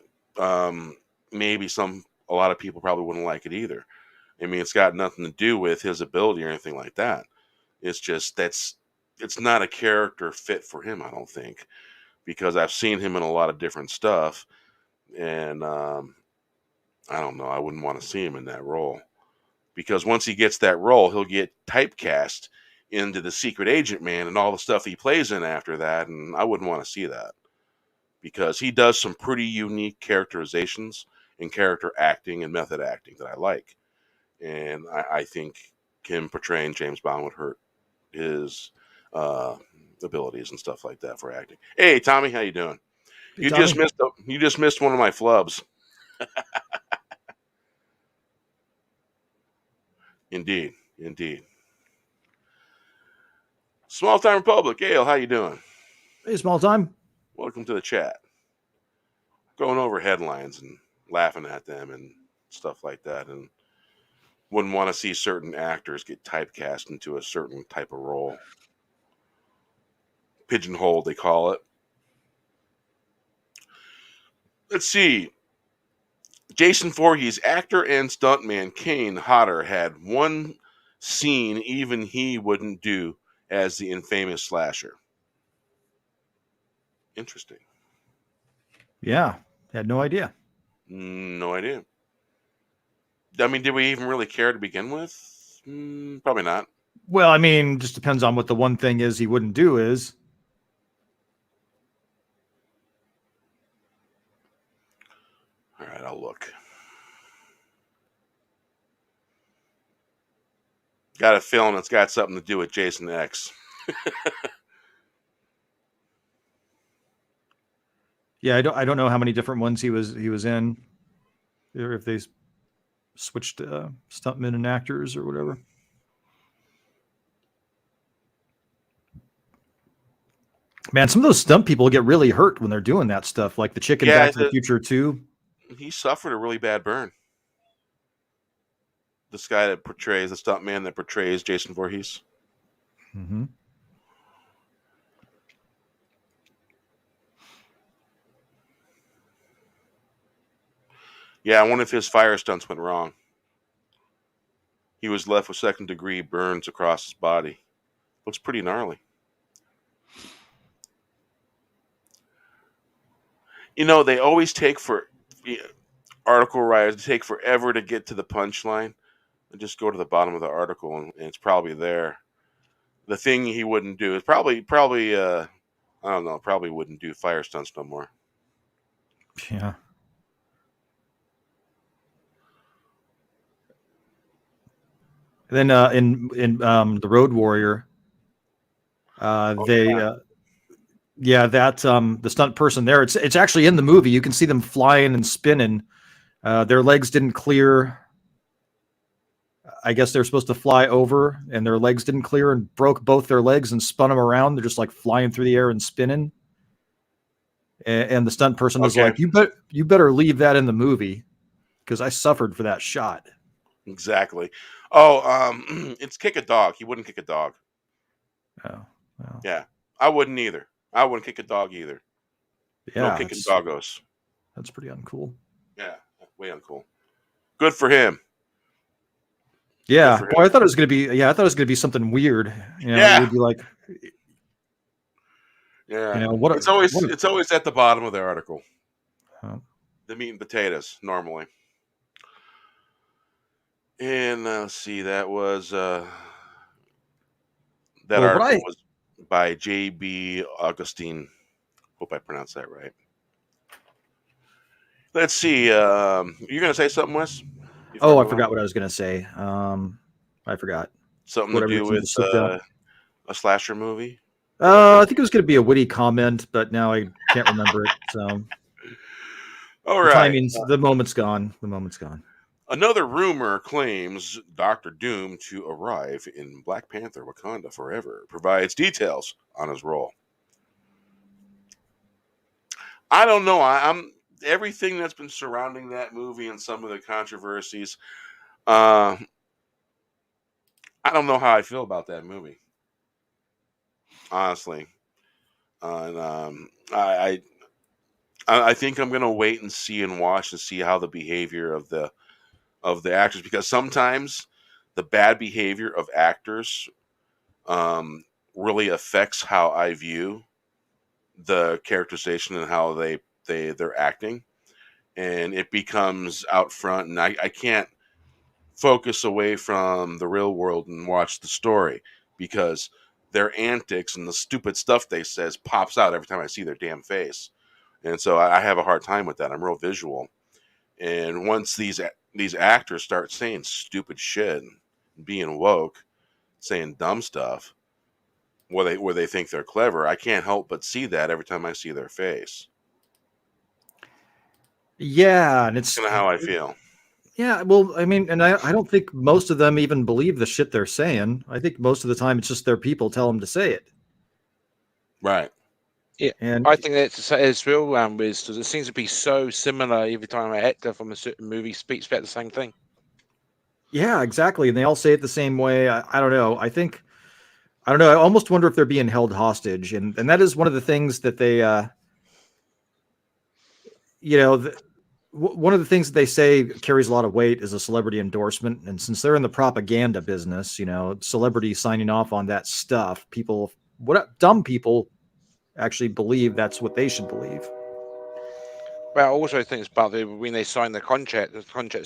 maybe a lot of people probably wouldn't like it either. I mean, it's got nothing to do with his ability or anything like that. It's just it's not a character fit for him, I don't think, because I've seen him in a lot of different stuff, and I don't know. I wouldn't want to see him in that role because once he gets that role, he'll get typecast into the secret agent man and all the stuff he plays in after that, and I wouldn't want to see that because he does some pretty unique characterizations and character acting and method acting that I like. And I think him portraying James Bond would hurt his abilities and stuff like that for acting. Hey, Tommy, how you doing? Hey, Tommy. You just missed one of my flubs. Indeed. Small Time Republic, Ale, how you doing? Hey, Small Time. Welcome to the chat. Going over headlines and laughing at them and stuff like that, and wouldn't want to see certain actors get typecast into a certain type of role. Pigeonholed, they call it. Let's see. Jason Voorhees, actor and stuntman Kane Hodder, had one scene even he wouldn't do as the infamous slasher. Interesting. Yeah, had no idea. No idea. I mean, did we even really care to begin with? Probably not. Well, I mean, just depends on what the one thing is he wouldn't do is. All right, I'll look. Got a feeling it's got something to do with Jason X. Yeah, I don't know how many different ones he was in, or if they switched stuntmen and actors or whatever. Man, some of those stunt people get really hurt when they're doing that stuff, like the chick in Back to the Future 2. He suffered a really bad burn. This guy that portrays the stuntman that portrays Jason Voorhees. Mm-hmm. Yeah, I wonder if his fire stunts went wrong. He was left with second-degree burns across his body. Looks pretty gnarly. You know, they always article writers take forever to get to the punchline. And just go to the bottom of the article, and it's probably there. The thing he wouldn't do is probably I don't know, probably wouldn't do fire stunts no more. Yeah. Then in the Road Warrior, the stunt person there, it's actually in the movie. You can see them flying and spinning. Their legs didn't clear. I guess they're supposed to fly over, and their legs didn't clear and broke both their legs and spun them around. They're just like flying through the air and spinning. And the stunt person was like, "You better leave that in the movie, because I suffered for that shot." Exactly. Oh, it's kick a dog. He wouldn't kick a dog. Oh, well, Yeah, I wouldn't either. I wouldn't kick a dog either. No yeah, kicking doggos. that's pretty uncool. Yeah, way uncool. Good for him. Good Yeah, for boy, him. I thought it was gonna be. Yeah, I thought it was gonna be something weird. You know, it Yeah, would be like, yeah. what? What? It's always at the bottom of the article. Uh, The meat and potatoes normally. And let's see, that was that well, what article I was by J.B. Augustine. Hope I pronounced that right. Let's see. You're gonna say something, Wes? Before I oh, I move on. forgot what I was gonna say. I forgot. Something to Whatever do you with just slipped out. a slasher movie. I think it was gonna be a witty comment, but now I can't remember it. So All the right. the moment's gone. The moment's gone. Another rumor claims Doctor Doom to arrive in Black Panther: Wakanda Forever. Provides details on his role. I don't know. I'm everything that's been surrounding that movie and some of the controversies. Uh, I don't know how I feel about that movie, honestly. And I think I'm gonna wait and see and watch and see how the behavior of the actors, because sometimes the bad behavior of actors really affects how I view the characterization and how they're acting, and it becomes out front, and I can't focus away from the real world and watch the story, because their antics and the stupid stuff they says pops out every time I see their damn face. And so I have a hard time with that. I'm real visual. And once these actors start saying stupid shit, being woke, saying dumb stuff, where they think they're clever, I can't help but see that every time I see their face. Yeah, and That's kind of how I feel. yeah. Well, I mean, and I don't think most of them even believe the shit they're saying. I think most of the time it's just their people tell them to say it. Right. Yeah, And I think that's as well, Wiz, because it seems to be so similar every time an actor from a certain movie speaks about the same thing. yeah, exactly. And they all say it the same way. I don't know. I don't know. I almost wonder if they're being held hostage, and that is one of the things that they, you know, one of the things that they say carries a lot of weight is a celebrity endorsement. And since they're in the propaganda business, celebrities signing off on that stuff, dumb people actually believe that's what they should believe. But I also think it's about when they sign the contract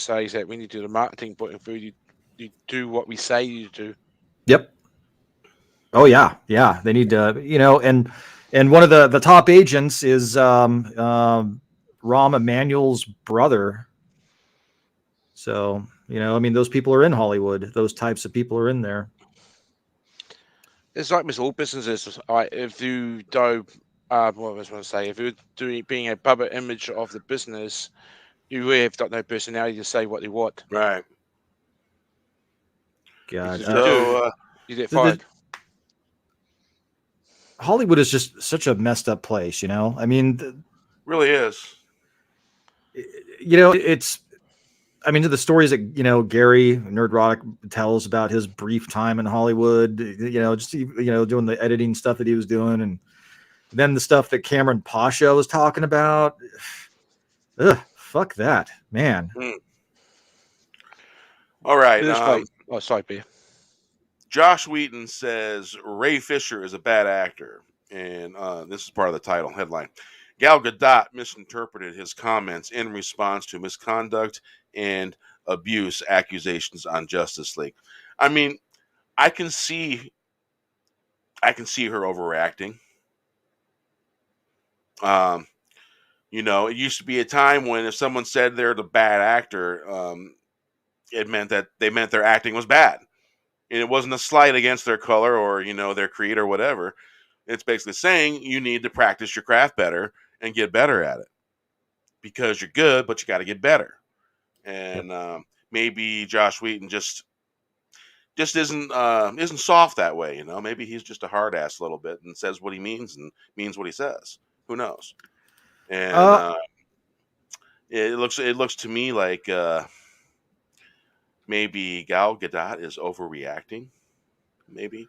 says that when you do the marketing putting through, you do what we say you do. Yep. Oh yeah, yeah. They need to, and one of the top agents is Rahm Emanuel's brother. So I mean, those people are in Hollywood. Those types of people are in there. It's like with all businesses. If you do, what I was going to say, if you're being a public image of the business, you really have got no personality to say what you want. Right. God, Because if you do, you get fired. Hollywood is just such a messed up place. I mean, really is. It's. I mean, the stories that Gary Nerdrotic tells about his brief time in Hollywood, just doing the editing stuff that he was doing, and then the stuff that Cameron Pasha was talking about. Ugh, fuck that, man. All right. Sorry, Beer. Josh Wheaton says Ray Fisher is a bad actor, and this is part of the title headline. Gal Gadot misinterpreted his comments in response to misconduct and abuse accusations on Justice League. I mean, I can see her overreacting. It used to be a time when if someone said they're the bad actor, it meant that they meant their acting was bad. And it wasn't a slight against their color or, their creed or whatever. It's basically saying you need to practice your craft better and get better at it, because you're good, but you got to get better. And maybe Josh Wheaton just isn't soft that way. Maybe he's just a hard ass a little bit and says what he means and means what he says. Who knows? And it looks to me like maybe Gal Gadot is overreacting. Maybe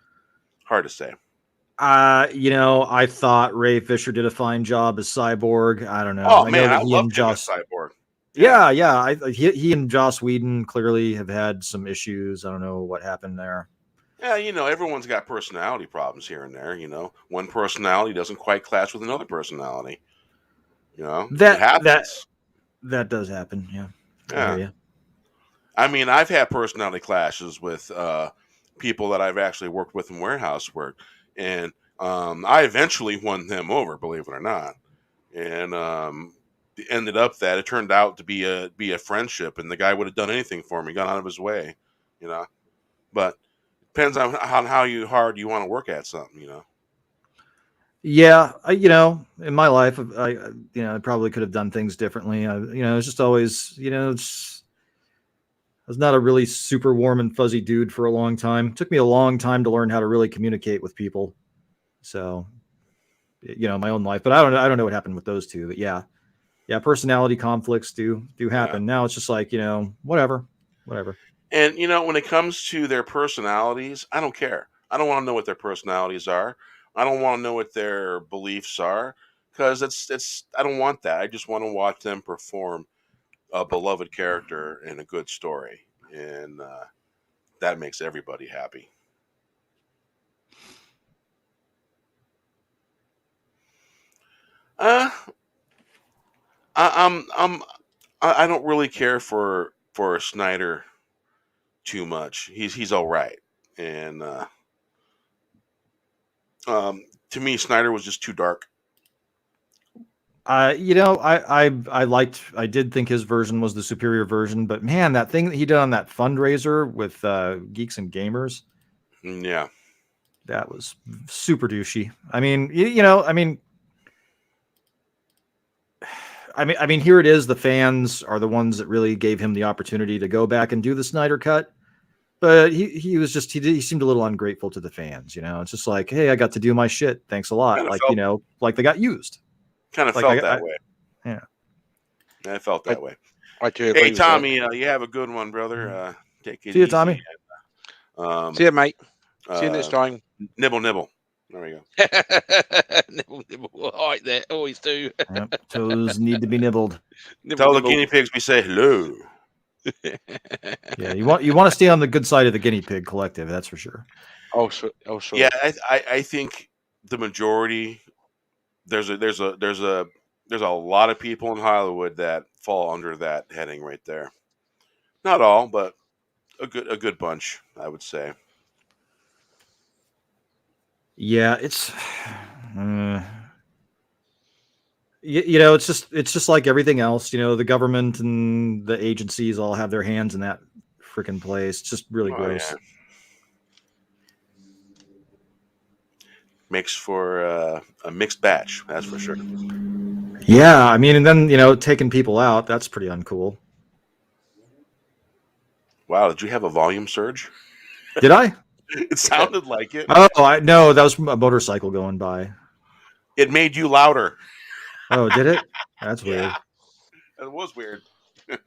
hard to say. I thought Ray Fisher did a fine job as Cyborg. I don't know. Oh I know man, I that he loved and him as Joss. Cyborg. Yeah. He and Joss Whedon clearly have had some issues. I don't know what happened there. Yeah, everyone's got personality problems here and there. One personality doesn't quite clash with another personality. It That happens. that does happen. Yeah, I Yeah. hear you. I mean, I've had personality clashes with people that I've actually worked with in warehouse work, and I eventually won them over, believe it or not. And it ended up that it turned out to be a friendship, and the guy would have done anything for me, gone out of his way, you know. But depends on how hard you want to work at something. Yeah, in my life, I probably could have done things differently. It's just always, I was not a really super warm and fuzzy dude for a long time. It took me a long time to learn how to really communicate with people. So, my own life, but I don't know what happened with those two. But yeah, personality conflicts do happen. Yeah. Now it's just like, whatever. And when it comes to their personalities, I don't care. I don't want to know what their personalities are. I don't want to know what their beliefs are, because it's I don't want that. I just want to watch them perform a beloved character in a good story, and that makes everybody happy. Uh, I don't really care for Snyder too much. He's all right, and to me, Snyder was just too dark. I did think his version was the superior version, but man, that thing that he did on that fundraiser with Geeks and Gamers, Yeah. that was super douchey. I mean, here it is. The fans are the ones that really gave him the opportunity to go back and do the Snyder cut. But he seemed a little ungrateful to the fans. It's just like, hey, I got to do my shit. Thanks a lot. Like they got used. Kind of Like felt that way. Yeah. I felt that way. I do agree Hey, with Tommy, you have a good one, brother. Take it See you, easy. Tommy. See you, mate. See you next time. Nibble, nibble. There we go. Nibble, nibble. All right there. Always do. Yep. Toes need to be nibbled. Nibble, Tell nibble. the guinea pigs we say hello. Yeah, you want to stay on the good side of the guinea pig collective. That's for sure. Also. Yeah, I think the majority there's a lot of people in Hollywood that fall under that heading right there. Not all, but a good bunch, I would say. Yeah, it's it's just like everything else. The government and the agencies all have their hands in that freaking place. It's just really gross. Yeah. Makes for a mixed batch, that's for sure. Yeah, and then taking people out, that's pretty uncool. Wow, did you have a volume surge? Did I? It sounded like it. Oh, no, that was a motorcycle going by. It made you louder. Oh, did it? That's weird. Yeah, it was weird. I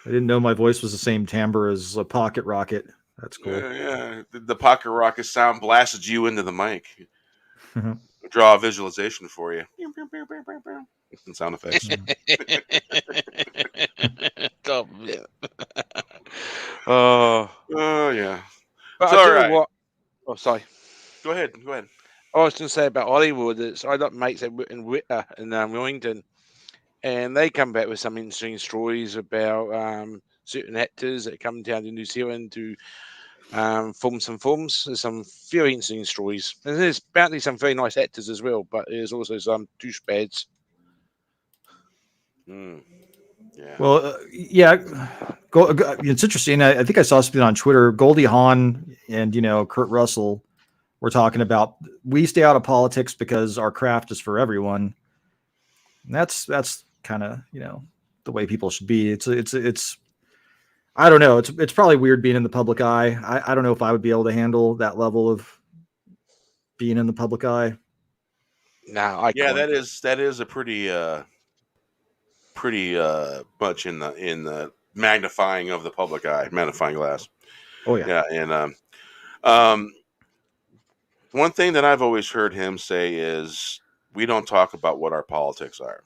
didn't know my voice was the same timbre as a pocket rocket. That's cool. Yeah, the pocket rocket sound blasted you into the mic. Draw a visualization for you. And sound effects. God, yeah. Oh, yeah. but So, I tell right. you what. Oh, sorry. Go ahead. I was going to say about Hollywood. I got mates in Wellington, and they come back with some interesting stories about certain actors that come down to New Zealand to film some films. There's some very interesting stories, and there's apparently some very nice actors as well. But there's also some douchebags. Yeah. Well, it's interesting. I think I saw something on Twitter. Goldie Hawn and Kurt Russell were talking about we stay out of politics because our craft is for everyone. And that's kind of the way people should be. It's I don't know. It's probably weird being in the public eye. I don't know if I would be able to handle that level of being in the public eye. No, that is a pretty much in the magnifying of the public eye, magnifying glass. Oh yeah. Yeah, and one thing that I've always heard him say is, "We don't talk about what our politics are."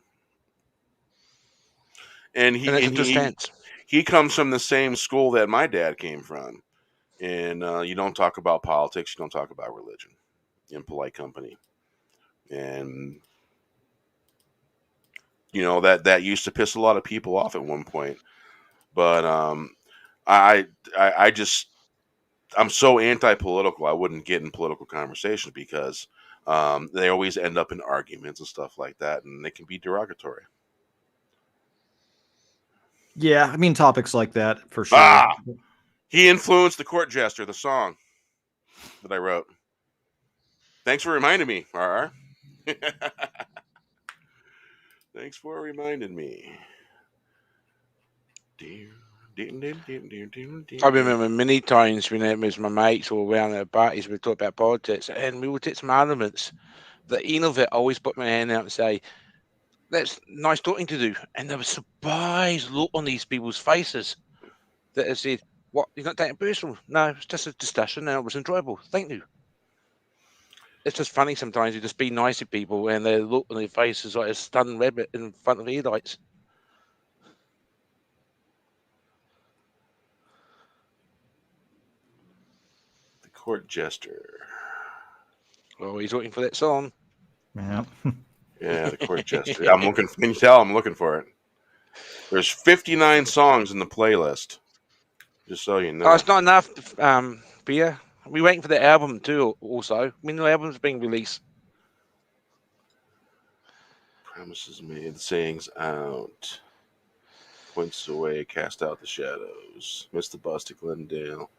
And And it's a good stance. he comes from the same school that my dad came from. And you don't talk about politics, you don't talk about religion in polite company. And you know that used to piss a lot of people off at one point. But I just I'm so anti-political. I wouldn't get in political conversations because they always end up in arguments and stuff like that, and they can be derogatory. Yeah, I mean topics like that for sure. Ah, he influenced The Court Jester, the song that I wrote. Thanks for reminding me, RR. Thanks for reminding me. I remember many times when it was my mates or around at parties, we talk about politics, and we would take some arguments. The end of it, I always put my hand out and say, "That's nice talking to do." And there was a surprised look on these people's faces that I said, "What? You're not taking it personal?" No, it's just a discussion, and it was enjoyable. Thank you. It's just funny sometimes you just be nice to people, and they look on their faces like a stunned rabbit in front of headlights. Court Jester. Oh, he's waiting for that song. Yeah. Yeah, the Court Jester. I'm looking. Can you tell? I'm looking for it. There's 59 songs in the playlist. Just so you know. Oh, it's not enough, Beer. We're waiting for the album too. Also, when the album's being released. Promises made, sayings out. Points away, cast out the shadows. Missed the bus to Glendale.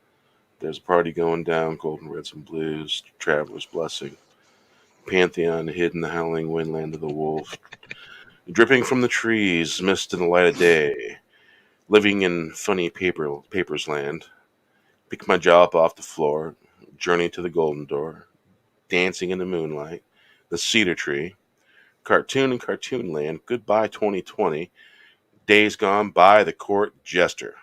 There's a party going down, golden reds and blues, traveler's blessing. Pantheon hid in the howling wind, land of the wolf. Dripping from the trees, mist in the light of day. Living in funny papers land. Pick my jaw up off the floor. Journey to the golden door. Dancing in the moonlight. The cedar tree. Cartoon and cartoon land. Goodbye 2020. Days gone by, the Court Jester.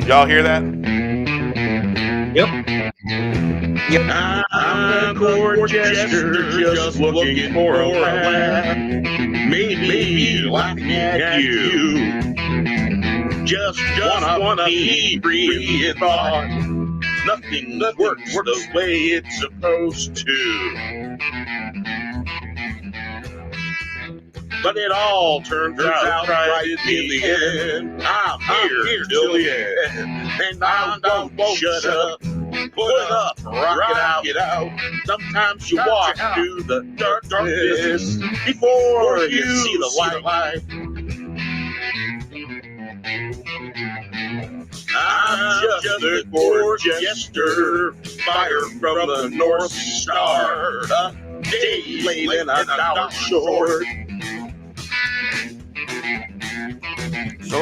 Y'all hear that? Yep. I'm a court jester just looking for a laugh. Maybe laughing at you. Just wanna be free in thought. Nothing works the way it's supposed to. But it all turns out right in the end. I'm here till the end. And I won't shut up. Put up, rock it out. Sometimes you walk through the darkness before you see the light. I'm just a court jester, fire from the North Star. A day late and a dollar short. So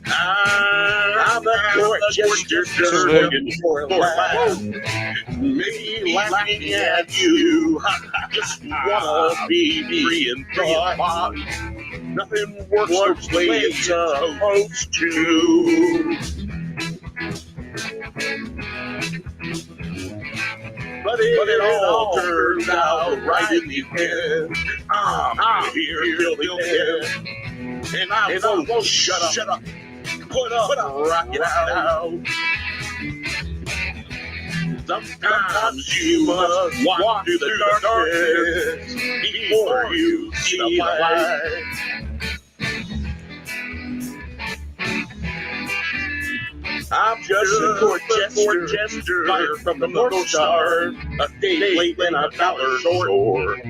I'm a court jester just looking for a laugh. Maybe laughing at you. Just wanna be free and thought. Nothing works the way it's supposed to. But it all turns out right in the end. I'm here till the end. And I won't shut up. Put up, rock it out. Sometimes you must walk through the darkness before you see the light. I'm just a court jester, fire from the North Star, a day late and a dollar short.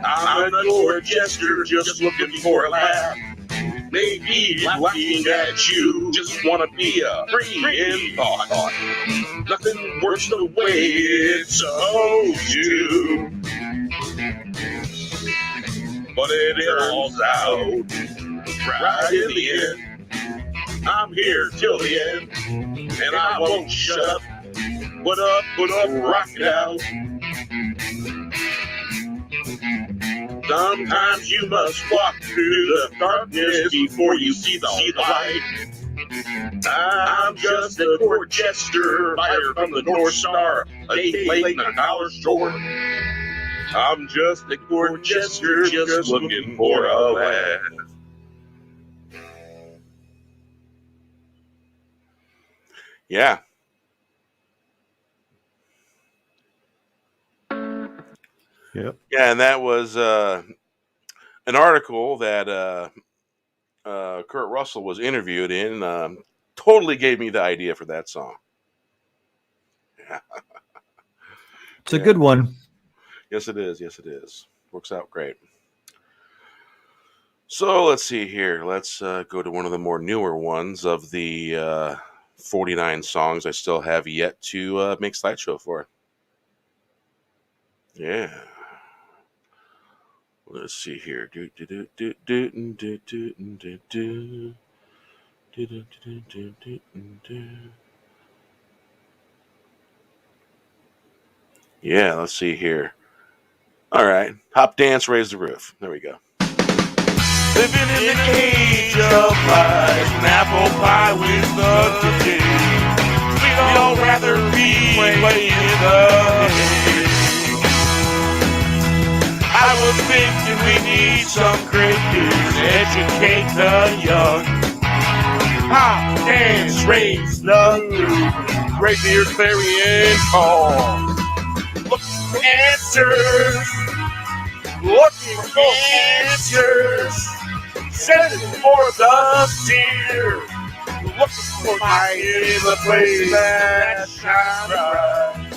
I'm a court jester just looking for a laugh. Maybe laughing at you, just wanna be free in thought. Nothing works the way it's supposed to. But it turns out right in the end. I'm here till the end, and I won't shut up. Put up, rock it out. Sometimes you must walk through the darkness before you see the light. I'm just a court jester, buyer from the North Star, a day late and a dollar short. I'm just a court jester, just looking for a laugh. Yeah. Yep. Yeah, and that was an article that Kurt Russell was interviewed in. Totally gave me the idea for that song. It's a good one. Yes, it is. Yes, it is. Works out great. So let's see here. Let's go to one of the more newer ones of the 49 songs I still have yet to make slideshow for. Yeah. Let's see here. Yeah, let's see here. All right. Hop, dance, raise the roof. There we go. Living in the age of pies, an apple pie with the cookie. We'd all rather be playing in the hay. I was thinking we need some great news, educate the young. Hop, dance, raise the roof. Great beer, clarion call. Looking for answers. Looking for answers. Send it for the seer. Looking for light in the place that shines bright.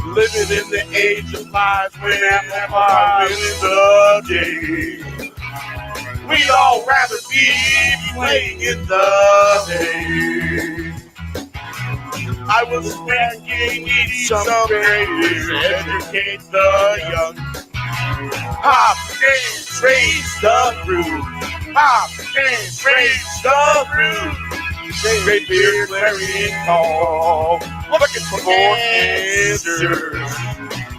Living in the age of lies when apple pie wins the day. We'd all rather be playing in the hay. I was thinking need some great news, educate the young. Hop, dance, raise the roof. Hop, dance, raise the roof. Great beer, clarion call. Looking for answers.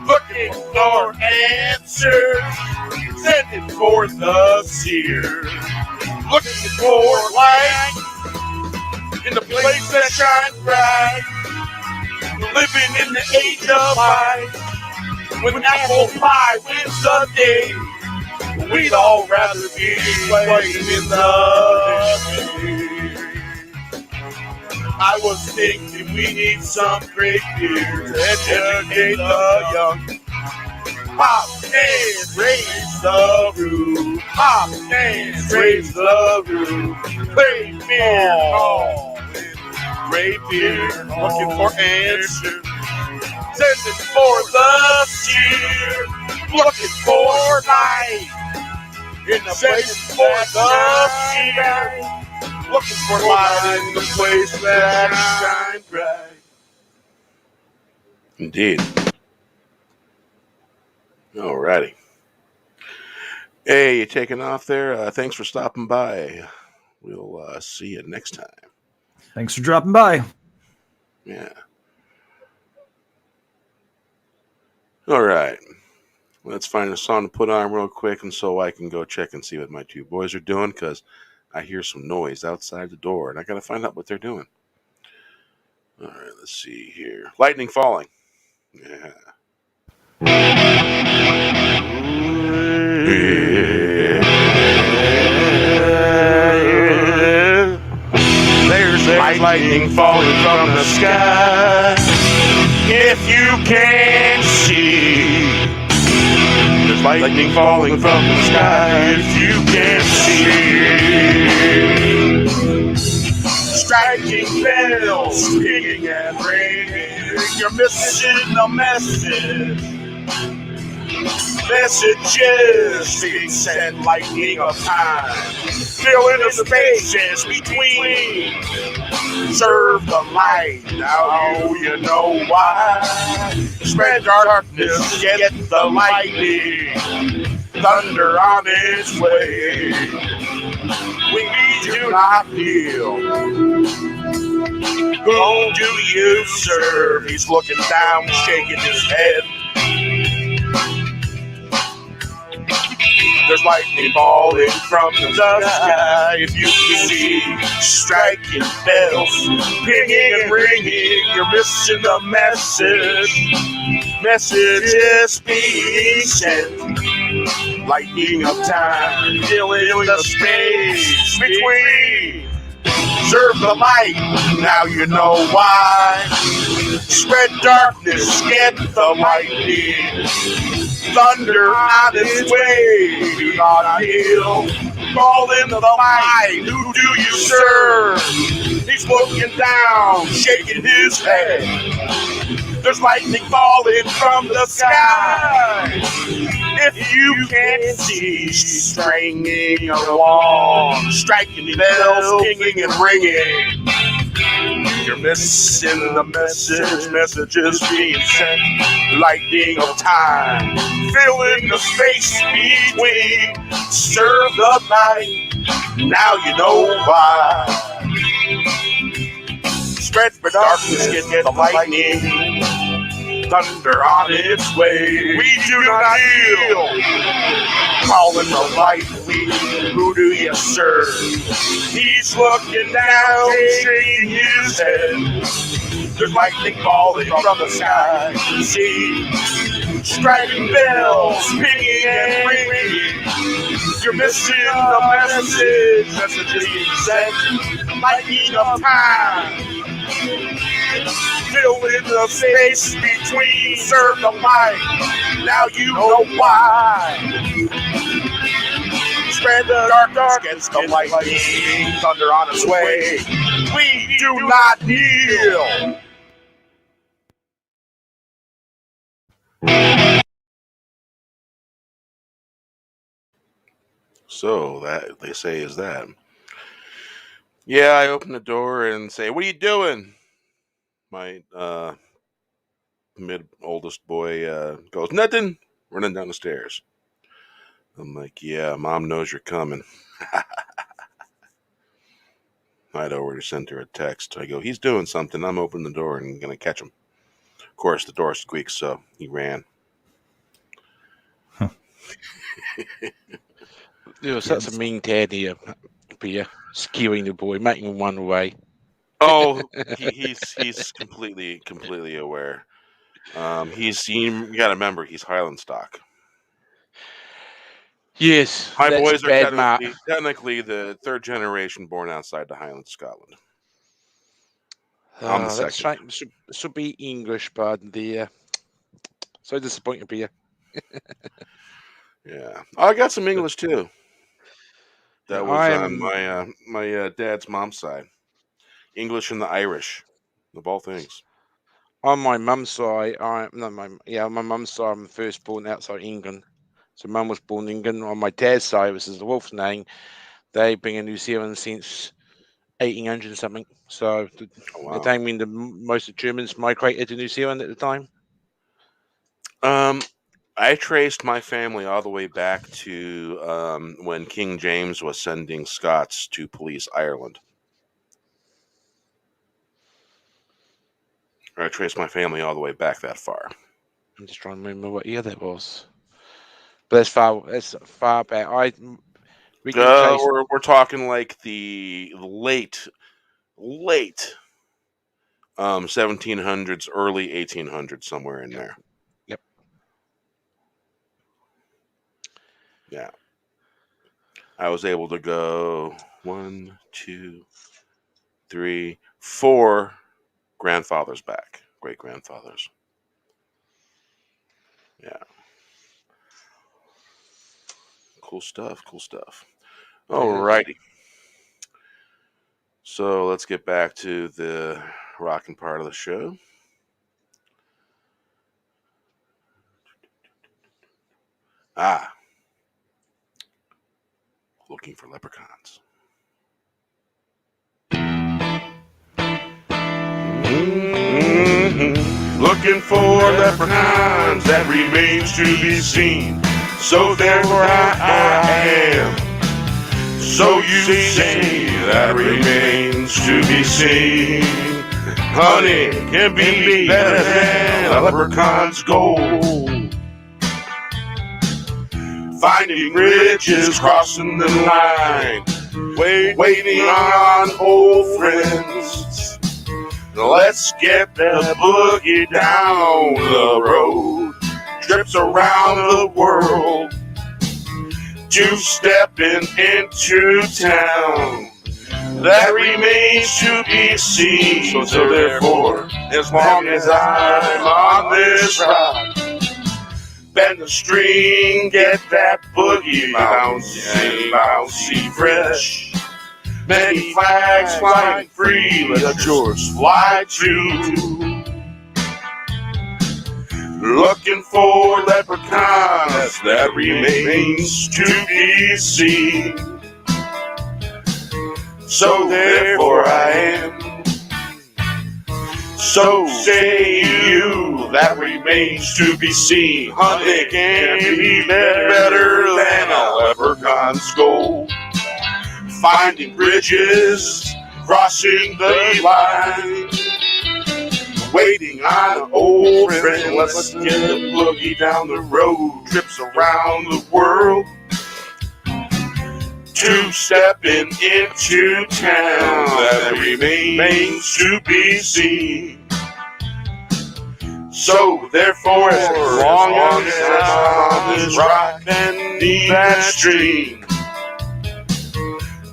Looking for answers. Sending for the seer. Looking for light in the place that shines bright. Living in the age of light. When apple pie wins the day, we'd all rather be playing in the hay. I was thinking we need some great beer to educate the young. Hop, dance, raise the roof. Hop, dance, raise the roof. Great beer, great beer, looking for answers. Sending for the seer, looking for light in the place for the seer, looking for light in the place that shines bright. Indeed. Alrighty. Hey, you taking off there? Thanks for stopping by. We'll see you next time. Thanks for dropping by. Yeah. All right. Let's find a song to put on real quick, and so I can go check and see what my two boys are doing, because I hear some noise outside the door, and I got to find out what they're doing. All right, let's see here. Lightning falling. Yeah. There's lightning falling from the sky. If you can see, there's lightning falling from the sky. If you can see, striking bells, ringing and ringing, you're missing a message. Messages being sent lightning of time, filling the spaces between. Serve the light, now you know why. Spread darkness, get the lightning. The thunder on its way. We do not kneel. Who do you serve? He's looking down, shaking his head. There's lightning falling from the sky. If you can see striking bells, pinging and ringing, you're missing the message. Message is being sent. Lightning of time, filling the space between. Serve the light, now you know why. Spread darkness, get the lightning. Thunder on its way, do not kneel. Call in the light, who do you serve? He's looking down, shaking his head. There's lightning falling from the sky. If you can't see, stringing along, striking bells, pinging and ringing. You're missing the message, messages being sent. Lightning of time, filling the space between. Serve the night, now you know why. Spread for darkness, get the lightning. Thunder on its way, we do not kneel. Calling the light, who do you serve? He's looking down, shaking his head. There's lightning falling from the sky. See, striking bells, pinging and ringing. You're missing the message, messages being sent. Lightning of time, filling the space between. Serve the light, now you know why. Spread the darkness, gets the lightning. Thunder on its way, we do not kneel. So that they say is that. Yeah, I open the door and say, "What are you doing?" My mid oldest boy goes, "Nothing." Running down the stairs. I'm like, "Yeah, Mom knows you're coming." I'd already sent her a text. I go, "He's doing something. I'm opening the door and gonna catch him." Of course, the door squeaks, so he ran. You're such a mean teddy, Peter. Skewing the boy, making him run away. Oh, he's completely aware. You gotta remember, he's Highland stock. Yes, My that's boys a are bad mark. technically the third generation born outside the Highlands of Scotland. I'm the That's second. right. Should be English, but so disappointed, Peter. Yeah, I got some English too. That was I'm on my dad's mom's side. English and the Irish, of all things. on my mum's side. My mum's side. I'm first born outside England. So mum was born in England. On my dad's side, which is the Wolf's name, they've been in New Zealand since 1800 something. So the Oh, time when most of the Germans migrated to New Zealand at the time. wow. I traced my family all the way back to when King James was sending Scots to police Ireland. I traced my family all the way back that far. I'm just trying to remember what year that was. But that's far back. We can trace. We're talking like the late 1700s, early 1800s, somewhere in there. Yep. Yeah. I was able to go 1, 2, 3, 4 grandfathers back, great grandfathers. Yeah. Cool stuff. Alrighty. So let's get back to the rocking part of the show. Looking for leprechauns. Looking for leprechauns, that remains to be seen. So therefore I am. So you say that remains to be seen. Honey can be better than a leprechaun's gold. Finding riches, crossing the line, waiting on old friends. Let's get the boogie down the road. Trips around the world. Two-stepping into town. That remains to be seen. So therefore, as long as I'm on this ride, bend the string, get that boogie bouncing, bouncy fresh. Many flags flying free, let yours fly too. Looking for leprechauns, that remains to be seen. So therefore I am. So say you, that remains to be seen. Honey can be better than a leprechaun's gold. Finding bridges, crossing the line, waiting on an old friend. Let's get the boogie down the road. Trips around the world. Two-stepping into town. That remains to be seen. So therefore, as long as I'm on this rock and need that string,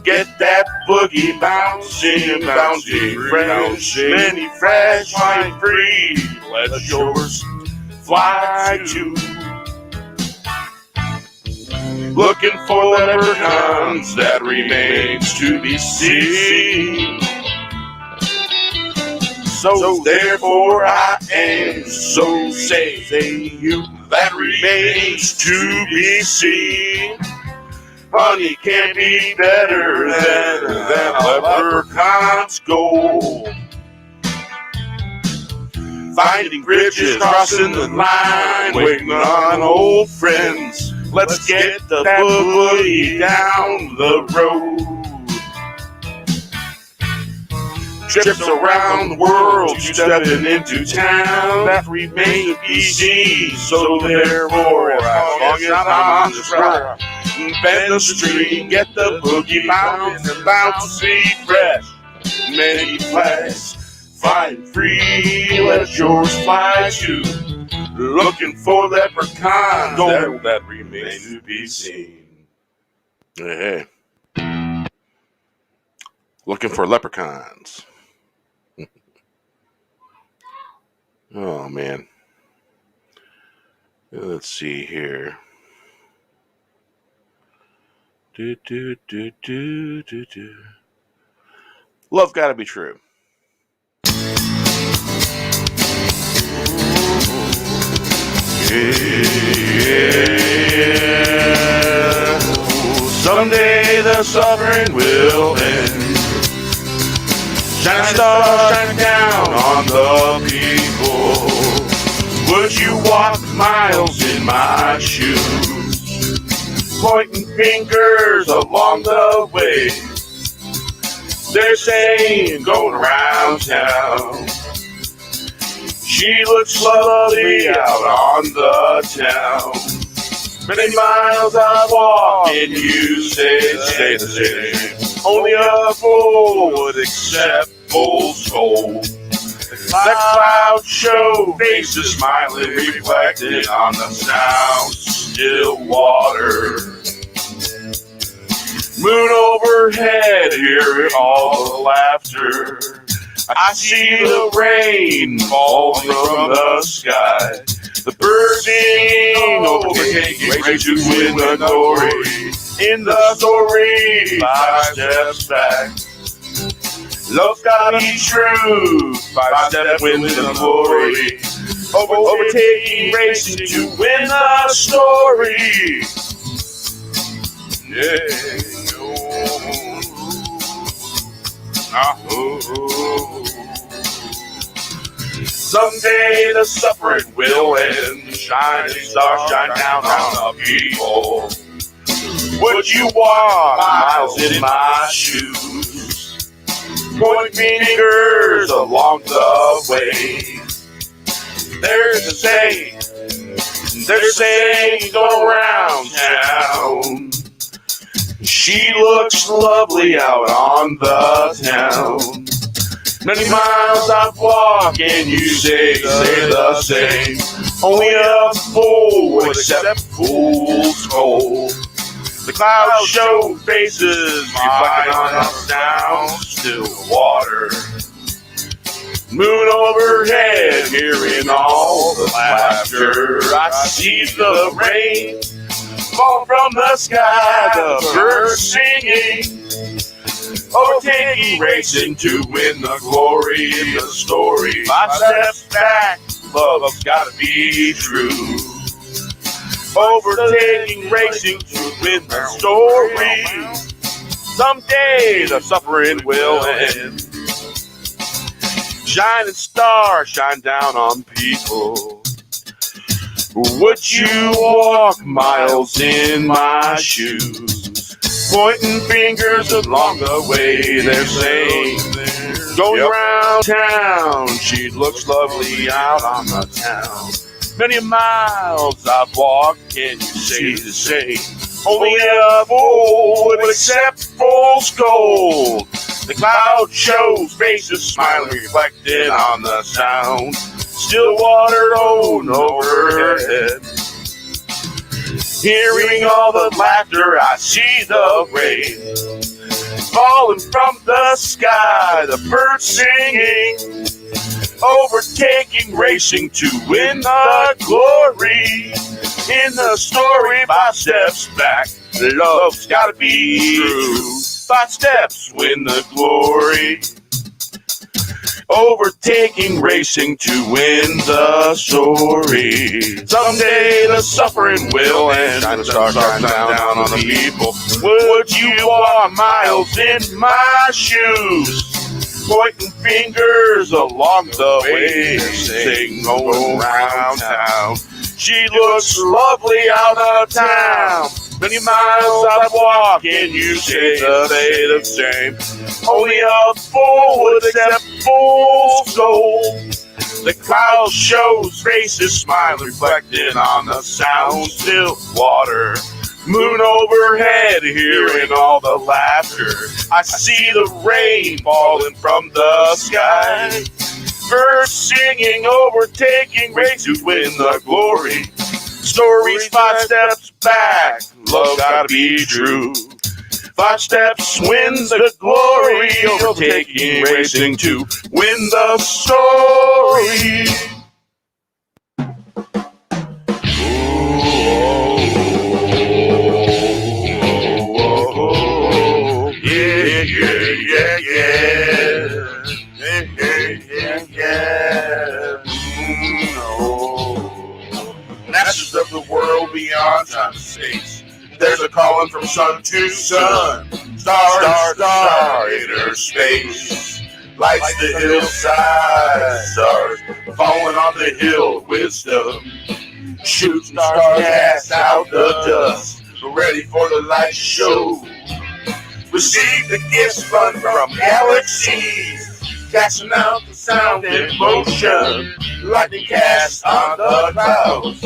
get that boogie bouncing, bouncing, fresh, many fresh, flying free. Let yours fly too. Looking for leprechauns, that remains to be seen. So therefore I am. So say you, that remains to be seen. Honey can't be better than a leprechaun's gold. Finding bridges, crossing the line, waiting on old friends. Let's get the boogie down the road. Trips around the world, stepping into town. That remains to be seen. So therefore, as long as I'm on this ride, bend the string, get the boogie bouncing, bouncy fresh. Many flags flying free, let yours fly too. Looking for leprechauns, that remains to be seen. Hey. Looking for leprechauns. Oh, man. Let's see here. Love gotta be true. Yeah. Someday the suffering will end. Shine stars shine down on the people. Would you walk miles in my shoes? Pointing fingers along the way. They're saying going around town. She looks lovely out on the town. Many miles I walk and you say the same. Only a fool would accept fool's gold. The clouds show faces smiling, reflected on the sound still water. Moon overhead, hear all the laughter. I see the rain falling from the sky. The birds sing, overtaking, race to win the glory. In the story, 5 steps back. Love's gotta be true, 5 steps win the glory. Overtaking, racing to win the story. Yeah. Someday the suffering will end. shining star, shine down on the people. Would you walk miles in my shoes? Pointing fingers along the way. There's a saying going around town. She looks lovely out on the town. Many miles I've walked and you say the same. Only a fool would accept fool's gold. The clouds show faces reflecting on us down still water. Moon overhead, hearing all the laughter. I see the rain fall from the sky, the birds singing. Overtaking, racing to win the glory in the story. 5 steps back, love's gotta be true. Overtaking, racing to win the story. Someday the suffering will end. Shining star, shine down on people. Would you walk miles in my shoes? Pointing fingers along the way, they're saying, going around town, she looks lovely out on the town. Many miles I've walked, can you say the same? Only a fool would accept fool's gold. The cloud shows faces smiling, reflected on the sound. Still water on overhead. Hearing all the laughter, I see the rain falling from the sky, the birds singing. Overtaking, racing to win the glory. In the story, 5 steps back, love's gotta be true. 5 steps, win the glory. Overtaking, racing to win the story. Someday the suffering will end. Shine a star, shine down on the people. Would you walk miles in my shoes? Pointing fingers along the way, saying going around town. She looks lovely out of town. Many miles I've walked, and you say the same. Only a fool would accept fool's gold. The cloud shows faces smile, reflected on the sound. Still water, moon overhead, hearing all the laughter. I see the rain falling from the sky. Birds singing, overtaking, race to win the glory. Stories 5 steps back, love gotta be true. 5 steps wins the glory, overtaking, racing to win the story. Yeah, yeah, yeah, yeah. Yeah, yeah, yeah. Masters of the world beyond time and space. There's a calling from sun to sun. Star, star, inner space. Lights the hillside. Stars falling on the hill of wisdom. Shooting stars cast out the dust. Ready for the light show. Receive the gifts spun from galaxies. Casting out the sound and motion. Lightning cast on the clouds.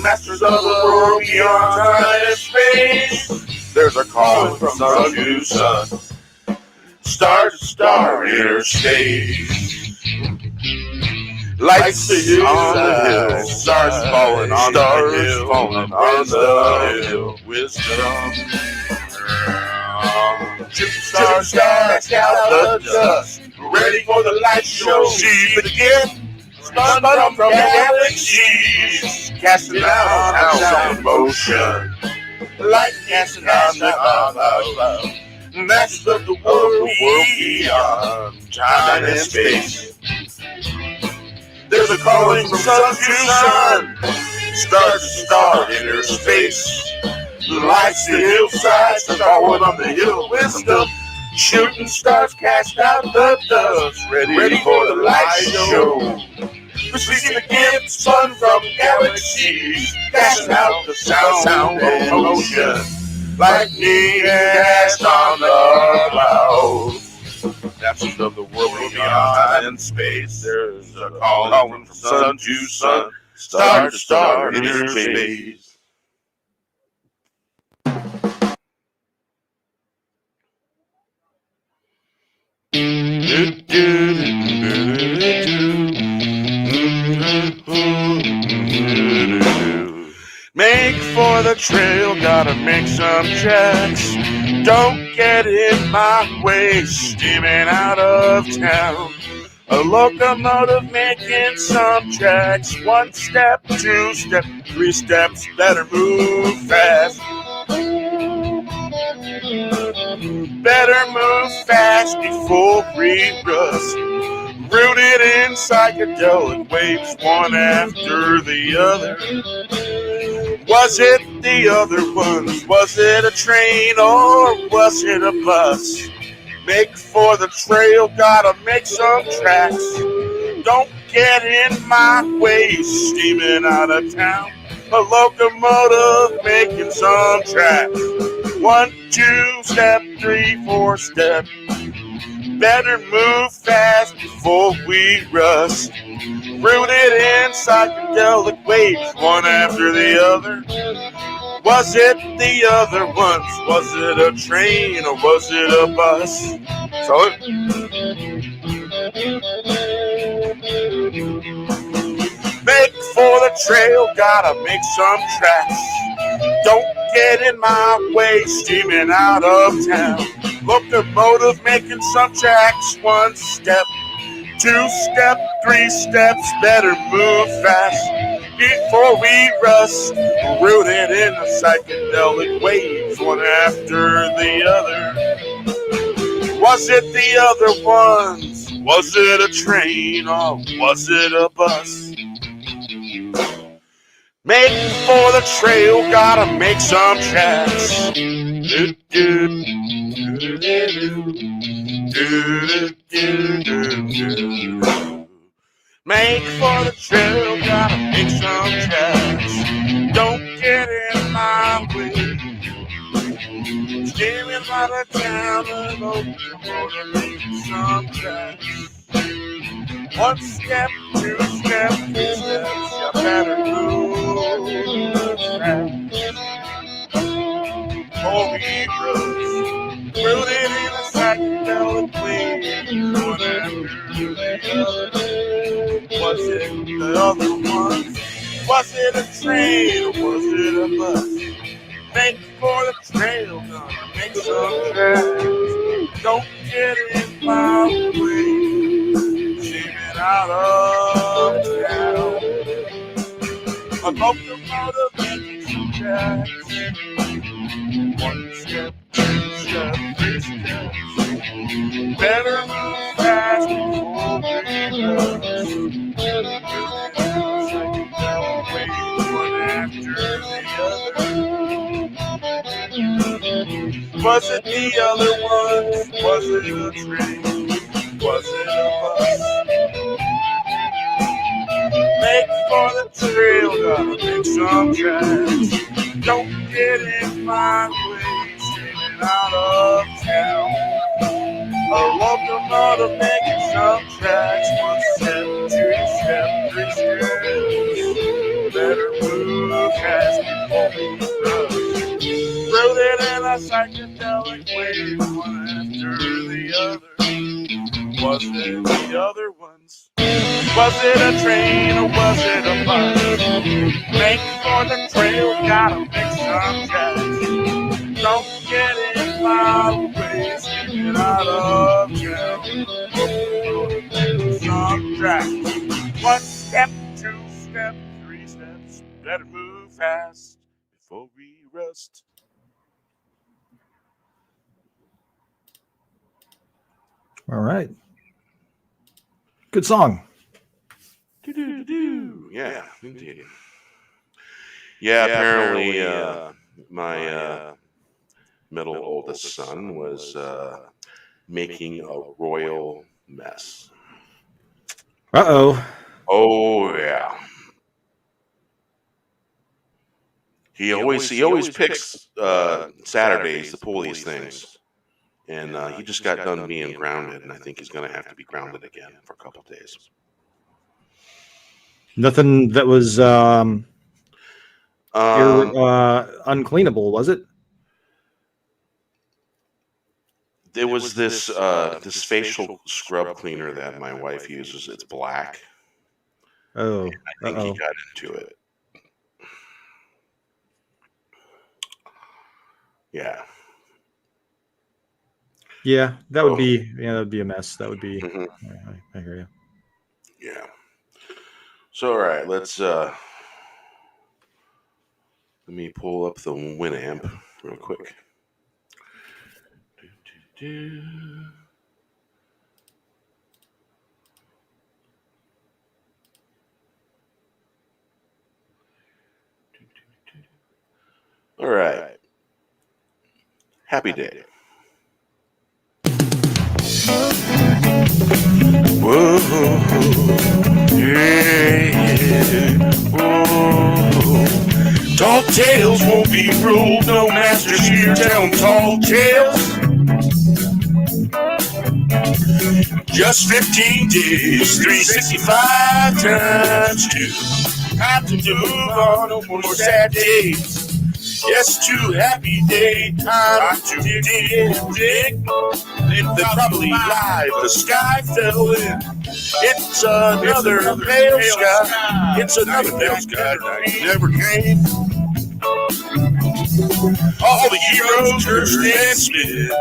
Masters of the world beyond time and space. There's a calling from sun to sun. Star to star, inner space. Lights the hills on the hill. Stars falling on the hill. Falling on the hill. Wisdom. Shooting stars cast out the dust. Ready for the light show. See the gift spun from galaxies. Casting out sound motion. Light casting out the clouds. Masters of the world beyond time and space. There's a calling from sun to sun. Star to star, inner space. Lights the hillside, falling on the hill of wisdom. Shooting stars cast out the dust. Ready for the light show. We see the gift spun from galaxies, dashing out the sound and motion, lightning dashed on the clouds. Absence of the world beyond time and space. There's a calling from sun to sun, star to star in inner space. Make for the trail, gotta make some tracks. Don't get in my way, steaming out of town. A locomotive making some tracks. 1 step, 2 step, 3 steps, better move fast. Better move fast before we rust. Rooted in psychedelic waves, one after the other. Was it the other ones? Was it a train or was it a bus? Make for the trail, gotta make some tracks. Don't get in my way, steaming out of town. A locomotive making some tracks. 1, 2 step, 3, 4 step. Better move fast before we rust. Rooted in psychedelic waves, one after the other. Was it the other ones? Was it a train or was it a bus? So make for the trail, gotta make some tracks. Don't get in my way, steaming out of town. Locomotive making some tracks. 1 step, 2 step, 3 steps, better move fast before we rust. Rooted in the psychedelic waves, one after the other. Was it the other ones? Was it a train or was it a bus? Make for the trail, gotta make some tracks. Make for the trail, gotta make some tracks. Don't get in my way. Steaming out of town, and over making some tracks. 1 step, 2 steps, 3 steps, you better move fast. Holy Rose, rooted in a psychedelic wave, one after the other. Was it the other ones? Was it a train or was it a bus? Make for the trail, gonna make some tracks. Don't get in my way, steaming out of town. A locomotive making some tracks. 1 step, 2 step, 3 steps. Better move fast before we rust. One after the other. Was it the other ones? Was it a train? Was it a bus? Make for the trail, gotta make some tracks. Don't get in my way, steaming out of town. A locomotive making some tracks. 1 step, 2 step, 3 steps. Better move fast before we rust. Rooted in a psychedelic wave, one after the other. Was it the other ones? Was it a train or was it a bus? Make for the trail, gotta make some tracks. Don't get in my way, get out of town. Some tracks. 1 step, 2 step, 3 steps. Better move fast before we rust. All right. Good song. Yeah, indeed. Yeah, apparently my middle oldest son was making a royal mess. Uh-oh. Oh yeah. He always picks Saturdays to pull these things, and he just got done being grounded, and I think he's going to have to be grounded again for a couple of days. Nothing that was uncleanable, was it? There was this this facial scrub cleaner that my wife uses. It's black. Oh, I think he got into it. Yeah. Yeah, that would be a mess. That would be. I hear you. Yeah. So all right, let's let me pull up the Winamp real quick. All right. Happy day. Whoa, yeah, whoa. Tall tales won't be ruled, no masters here. Tell 'em tall tales. Just 15 days, 365 times 2. Time to move on, no more sad days. Yes, to happy day, time to dig. They probably lied, the sky fell in. It's another pale sky. It's another pale sky night never came. All the heroes cursed and split.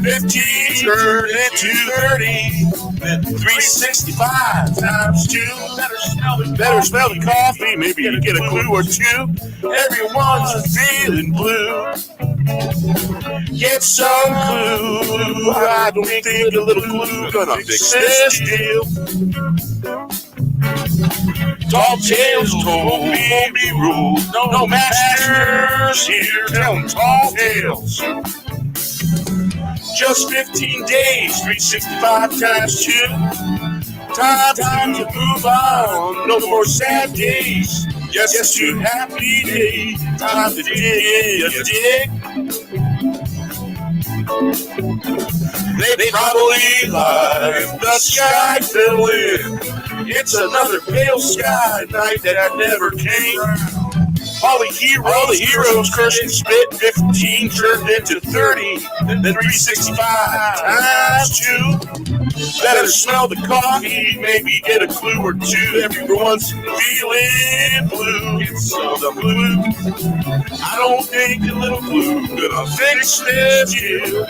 15 turned into 30. 365 times 2. Better smell the coffee. Maybe you get a clue or two. Everyone's feeling blue. Get some clue. I don't think a little clue gonna fix this deal. Tall tales told won't be ruled. No masters here. Tell 'em tall tales. Just 15 days, 365 times 2. Time to move on. No more sad days. Yes, to happy days. Time to dig. They probably lied. The sky fell in. It's another pale sky night that never came. All the heroes cursed and spit. 15 turned into 30. Then 365 times 2. Better smell the coffee. Maybe get a clue or two. Everyone's feeling blue. It's the blue. I don't think a little blue gonna fix this deal.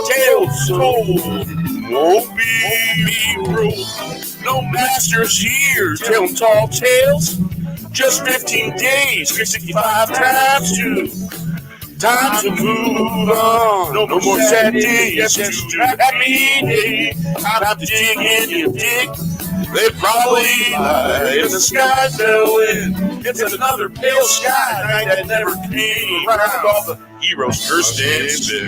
Tales told won't be ruled. No masters here. Tell 'em tall tales. Just 15 days, 365 times 2. Time to move on. No more sad days. Yes, to happy day. Time to dig in your dig. They probably lied. The sky fell in. It's another pale sky night that never came. Around all the heroes cursed and spit.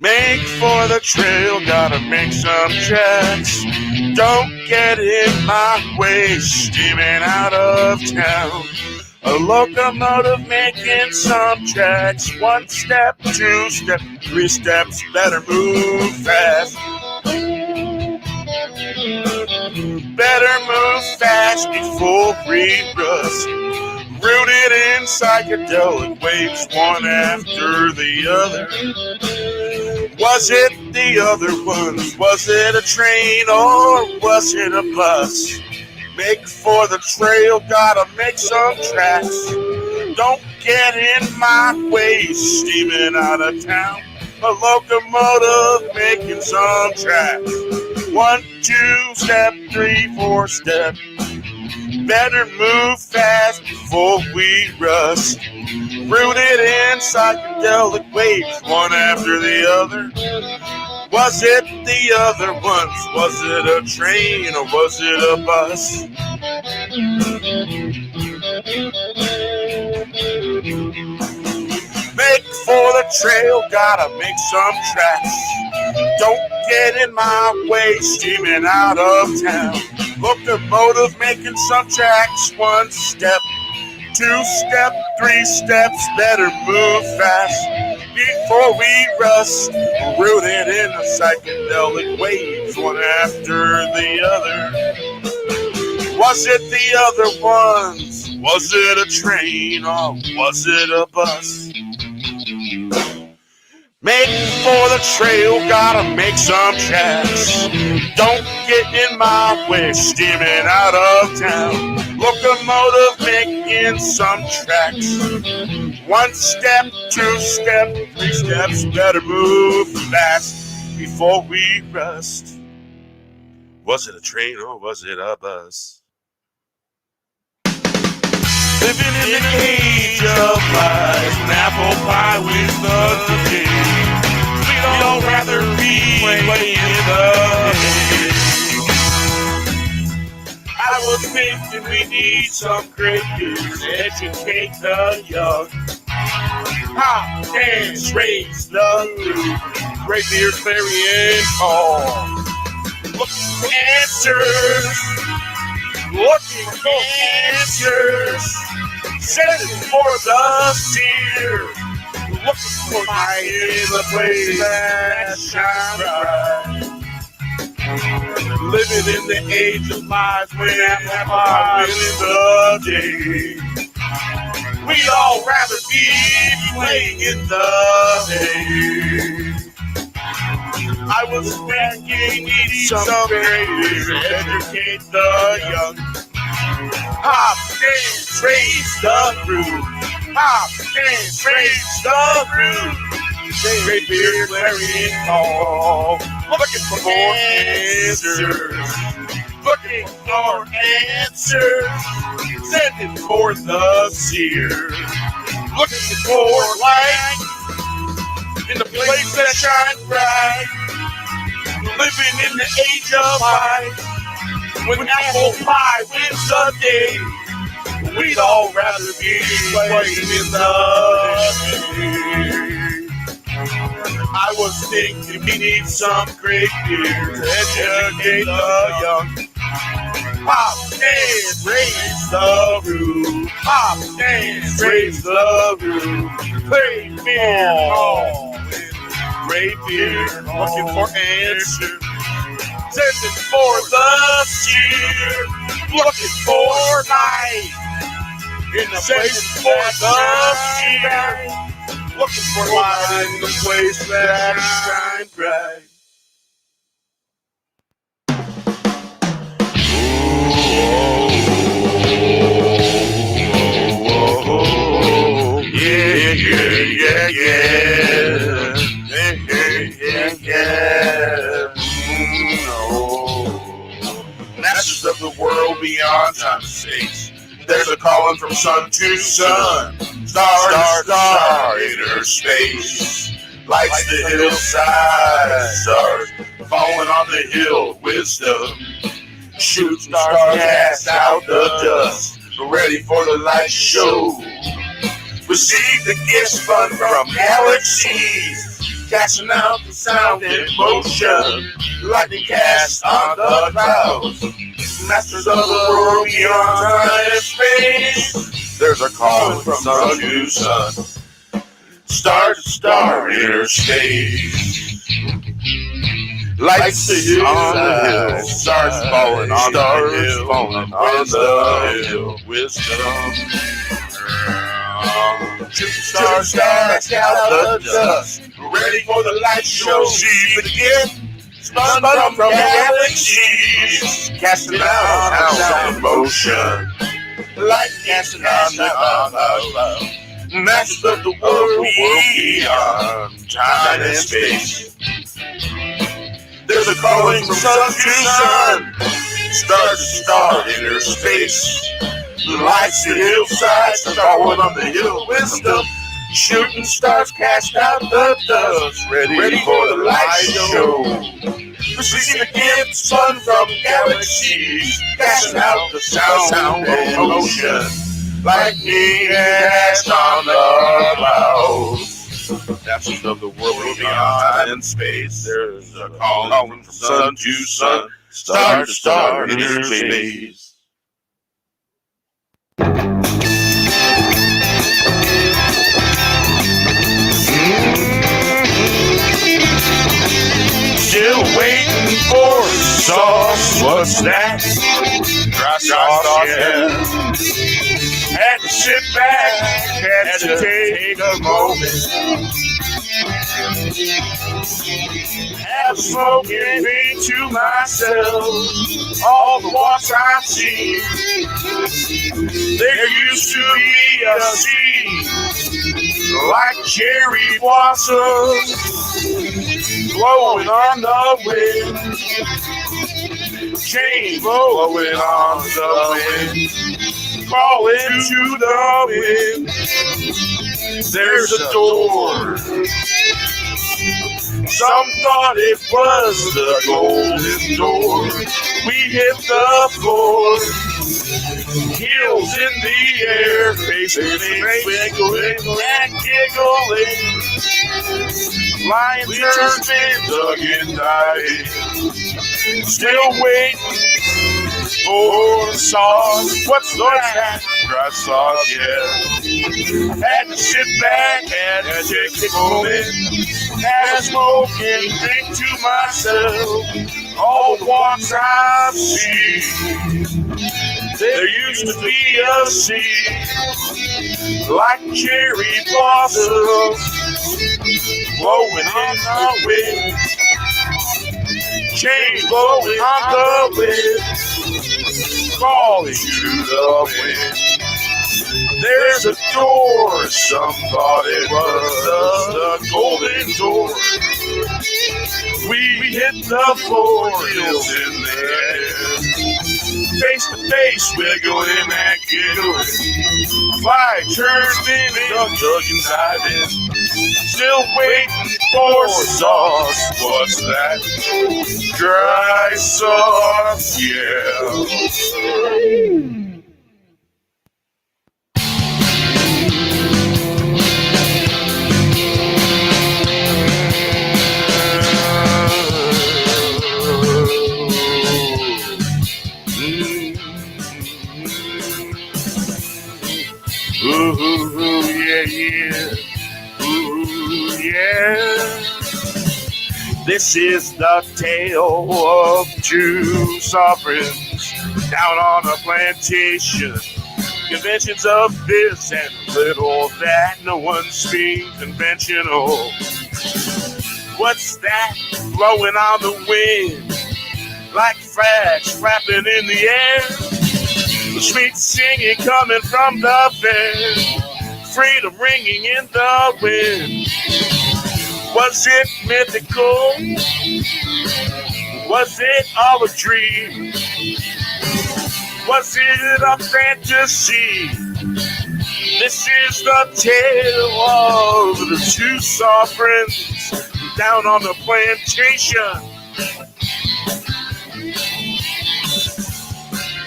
Make for the trail, gotta make some tracks. Don't get in my way, steaming out of town. A locomotive making some tracks. 1 step, 2 step, 3 steps, better move fast. Better move fast before we rust. Rooted in psychedelic waves, one after the other. Was it the other ones? Was it a train or was it a bus? Make for the trail, gotta make some tracks. Don't get in my way, steaming out of town. A locomotive making some tracks. 1, 2 step, 3, 4 step. Better move fast before we rust. Rooted in psychedelic waves, one after the other. Was it the other ones? Was it a train or was it a bus? the trail, gotta make some tracks. Don't get in my way, steaming out of town. Locomotive making some tracks. 1 step, 2 step, 3 steps, better move fast before we rust. Rooted in the psychedelic waves, one after the other. Was it the other ones? Was it a train or was it a bus? Making for the trail, gotta make some tracks. Don't get in my way, steaming out of town. Locomotive making some tracks. 1 step, 2 step, 3 steps, better move fast before we rust. Was it a train or was it a bus? Living in the age of lies, an apple pie with the day. We'd all rather be playing the hay. I was thinking we need some great news, educate the young. Pop, dance, raise the roof, great beer, clarion call. Looking for answers, looking for answers. Sending for the seer, looking for light in the place that shines bright. Living in the age of lies, when apple pie wins the day. We'd all rather be playing in the hay. I was thinking we need some great to educate the young. Pop, dance, raise the roof. Pop, dance, raise the roof. Great beer, clarion call. Looking for more answers. Looking for answers. Sending for the seer. Looking for light in the place that shines bright. Living in the age of light. When apple pie wins the day, we'd all rather be playing in the hay. I was thinking we need some great beer to educate the young. Pop, dance, raise the roof. Pop, dance, raise the roof. Great beer, great beer, looking for answers. Sending for the seer, looking for light in the place for the seer, looking for light in the place that shines bright. Yeah, yeah, yeah, yeah, yeah, yeah, yeah. Masters of the world beyond time and space. There's a calling from sun to sun, star to star, inner space. Lights the hillside, stars falling on the hill, wisdom. Shooting stars cast out the dust, ready for the light show. Receive the gifts spun from galaxies, casting out the sound and motion. Lightning cast on the clouds, masters of the world beyond time and space. There's a calling from sun to sun, star to star, inner space. Lights the hill on the hill, stars falling on the hill, falling on the hill. Wisdom. Shooting stars cast out the dust, ready for the light show. See the gift spun from galaxies, casting out sound and motion. Light casting out the clouds, masters of the world beyond time and space. There's a calling from sun to sun, star to star, inner space. Lights the hillside, falling on the hill, wisdom. Shooting stars cast out the dust, ready for the light show. Receive the gift spun from galaxies, casting out the sound and motion. Lightning cast on the clouds, Absent of the world beyond time and space. There's a calling from sun to sun, star to star in inner space. Still waiting for sauce. What's that? Dry sauce, yeah. Had to sit back, had to take a moment. Have a smoke and think to myself, all the walks I've seen. There used to be a sea, like cherry blossoms, blowing on the wind. Chain blowing on the wind, crawling to the wind. There's a door. Some thought it was the golden door. We hit the floor. Heels in the air, faces wiggling and giggling. Lions are been dug and diving. Still waiting for sauce. What's that? Dry sauce, yeah. Had to sit back, had to take a moment. Had a smoke and think to myself, all the walks I've seen. There used to be a sea, like cherry blossoms, blowing on the wind. Chains blowing on the wind, falling to the wind. There's a door, some thought it was the golden door. We hit the floor, heels in the air. Face to face, wiggling and giggling. Fire turns spinning, dug and diving. Still waiting for sauce. What's that? Dry sauce, yeah. Ooh, yeah, yeah. Ooh, yeah. This is the tale of two sovereigns down on a plantation. Conventions of this and little of that. No one's being conventional. What's that blowing on the wind? Like flags flapping in the air. The sweet singing coming from the fair, freedom ringing in the wind. Was it mythical? Was it all a dream? Was it a fantasy? This is the tale of the two sovereigns down on the plantation.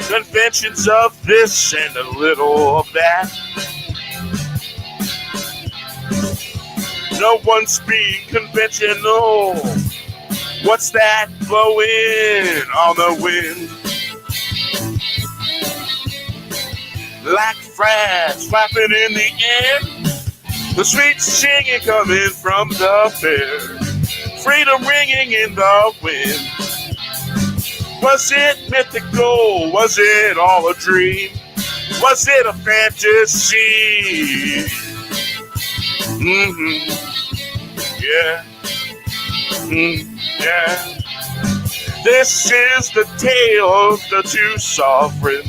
Conventions of this and a little of that. No one's being conventional. What's that blowing on the wind? Like flags flapping in the air. The sweet singing coming from the fair. Freedom ringing in the wind. Was it mythical? Was it all a dream? Was it a fantasy? Yeah. Yeah. This is the tale of the two sovereigns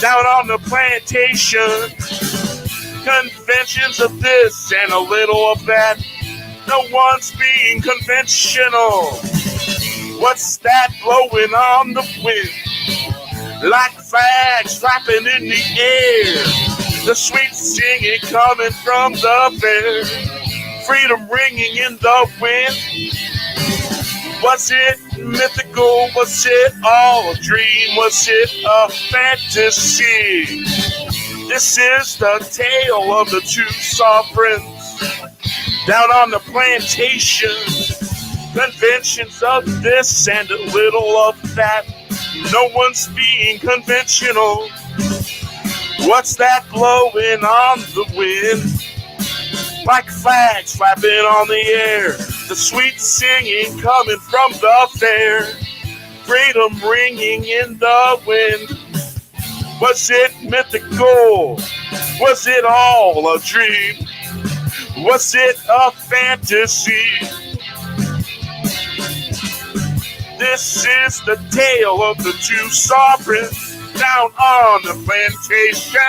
down on the plantation. Conventions of this and a little of that. No one's being conventional. What's that blowing on the wind? Like flags flapping in the air. The sweet singing coming from the fair. Freedom ringing in the wind. Was it mythical? Was it all a dream? Was it a fantasy? This is the tale of the two sovereigns down on the plantation. Conventions of this and a little of that. No one's being conventional. What's that blowing on the wind? Like flags flapping on the air. The sweet singing coming from the fair. Freedom ringing in the wind. Was it mythical? Was it all a dream? Was it a fantasy? This is the tale of the two sovereigns down on the plantation.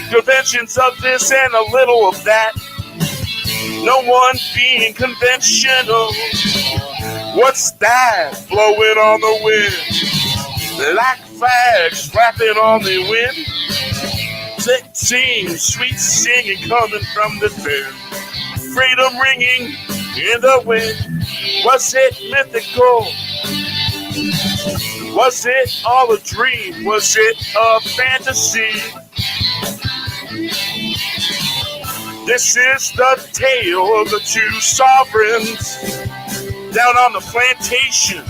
Conventions of this and a little of that. No one being conventional. What's that blowing on the wind? Like flags flapping on the wind. Sing, sweet singing coming from the fair. Freedom ringing in the wind. Was it mythical? Was it all a dream? Was it a fantasy? This is the tale of the two sovereigns down on the plantation.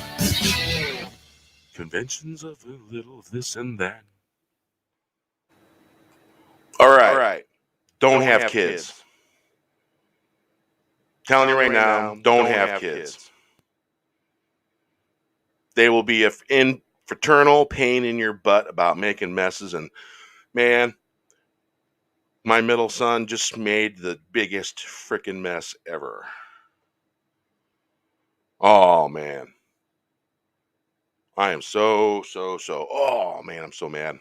Conventions of a little of this and that. All right. Don't have kids. Telling you right now, don't have kids. They will be in fraternal pain in your butt about making messes. And man, my middle son just made the biggest freaking mess ever. Oh, man. I am so. Oh, man, I'm so mad.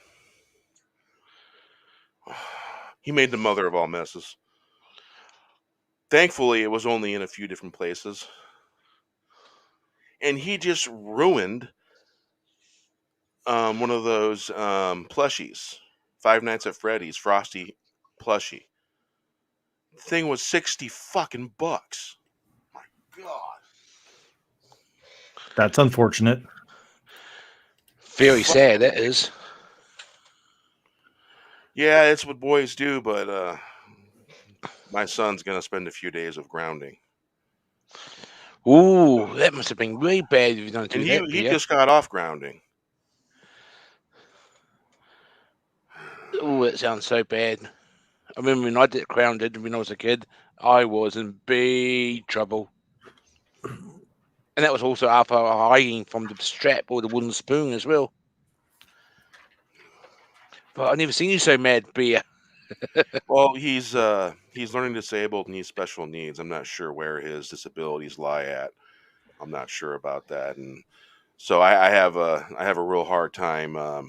He made the mother of all messes. Thankfully, it was only in a few different places. And he just ruined one of those plushies. Five Nights at Freddy's Frosty plushie. The thing was $60 fucking bucks. My God. That's unfortunate. Very sad, that is. Yeah, it's what boys do, but my son's going to spend a few days of grounding. Ooh, that must have been really bad if you don't do And that. he just got off grounding. Oh, that sounds so bad. I remember when I did grounded when I was a kid, I was in big trouble. And that was also after hiding from the strap or the wooden spoon as well. But I've never seen you so mad, Beer. Well, he's learning disabled and he's special needs. I'm not sure where his disabilities lie at. I'm not sure about that, and so I have a real hard time. I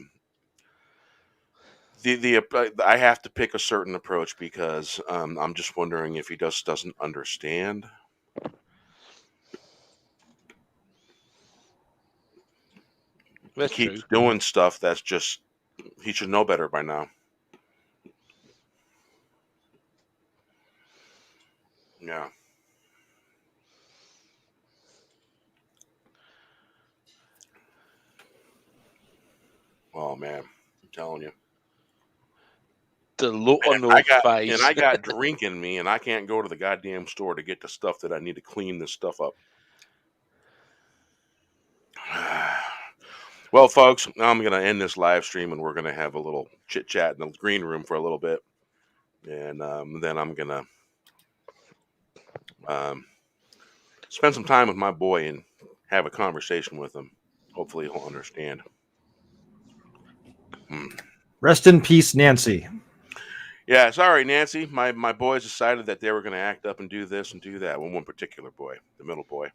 have to pick a certain approach because I'm just wondering if he just doesn't understand. That's Keeps true. doing stuff that's just he should know better by now. Yeah. Oh man, I'm telling you. The look on And your face. I got drink in me, and I can't go to the goddamn store to get the stuff that I need to clean this stuff up. Well, folks, I'm going to end this live stream, and we're going to have a little chit-chat in the green room for a little bit. And then I'm going to spend some time with my boy and have a conversation with him. Hopefully he'll understand. Rest in peace, Nancy. Yeah, sorry, Nancy. My boys decided that they were going to act up and do this and do that. Well, one particular boy, the middle boy.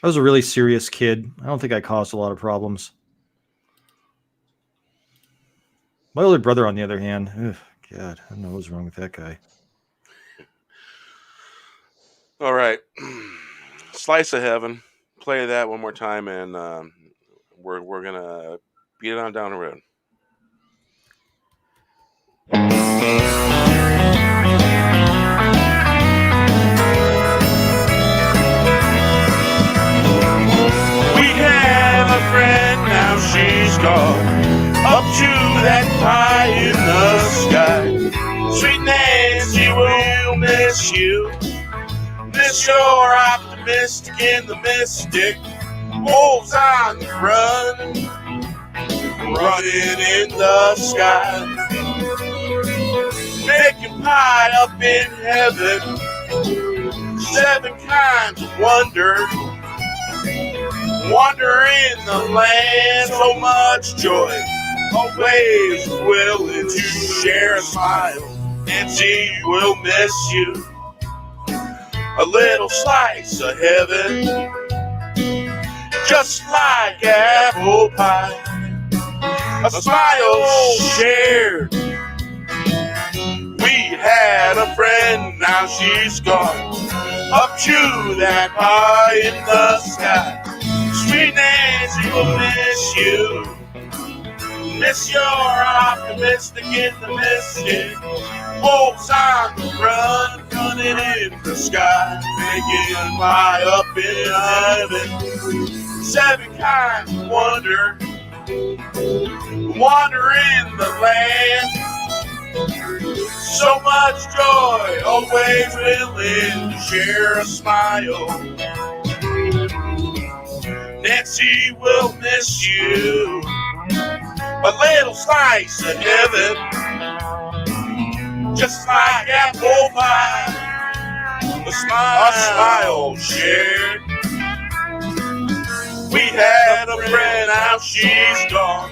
I was a really serious kid. I don't think I caused a lot of problems. My older brother, on the other hand, God, I don't know what's wrong with that guy. All right. Slice of Heaven. Play that one more time, and we're going to beat it on down the road. We had a friend, now she's gone up to that pie in the sky. Miss your optimistic in the mystic. Wolves on the run, running in the sky. Making pie up in heaven. 7 kinds of wonder. Wonder in the land. So much joy. Always willing to share a smile. And she will miss you. A little slice of heaven. Just like apple pie. A smile shared. We had a friend, now she's gone. Up to that high in the sky. Sweet Nancie will miss you. Miss your optimistic in the mystic. Wolves on the run, running in the sky. Making pie up in heaven. 7 kinds of wonder. Wander in the land. So much joy, always willing to share a smile. Nancie will miss you. A little slice of heaven. Just like apple pie. A smile shared. We had a friend, now she's gone.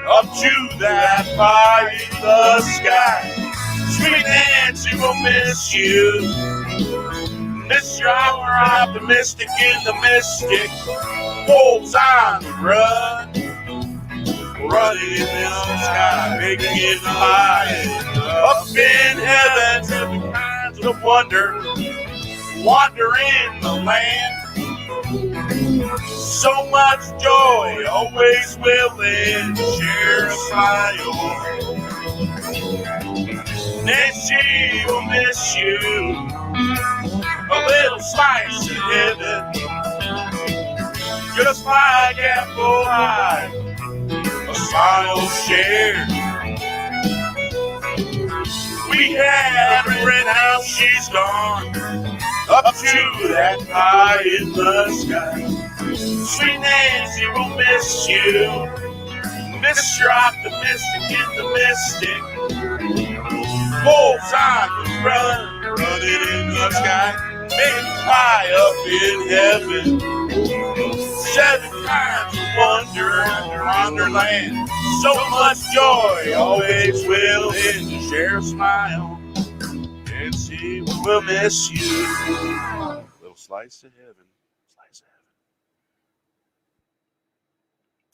Up to that pie in the sky. Sweet Nancie will miss you. Miss your optimistic in the mystic. Wolves on the run. Running in the sky. Making it high. Up in heaven. 7 kinds of wonder. Wander in the land. So much joy, always willing to share a smile. Nancie will miss you. A little slice of heaven. Just like apple pie. A smile shared. We had a friend, now she's gone. Up to that high in the sky. Sweet Nancie will miss you. Miss your optimistic in the mystic. Wolves on the run, running in the sky. Making pie up in heaven. 7 kinds of wonder in wonderland. So much joy, always willing to share a smile. Nancie will miss you. Little slice of heaven. Slice of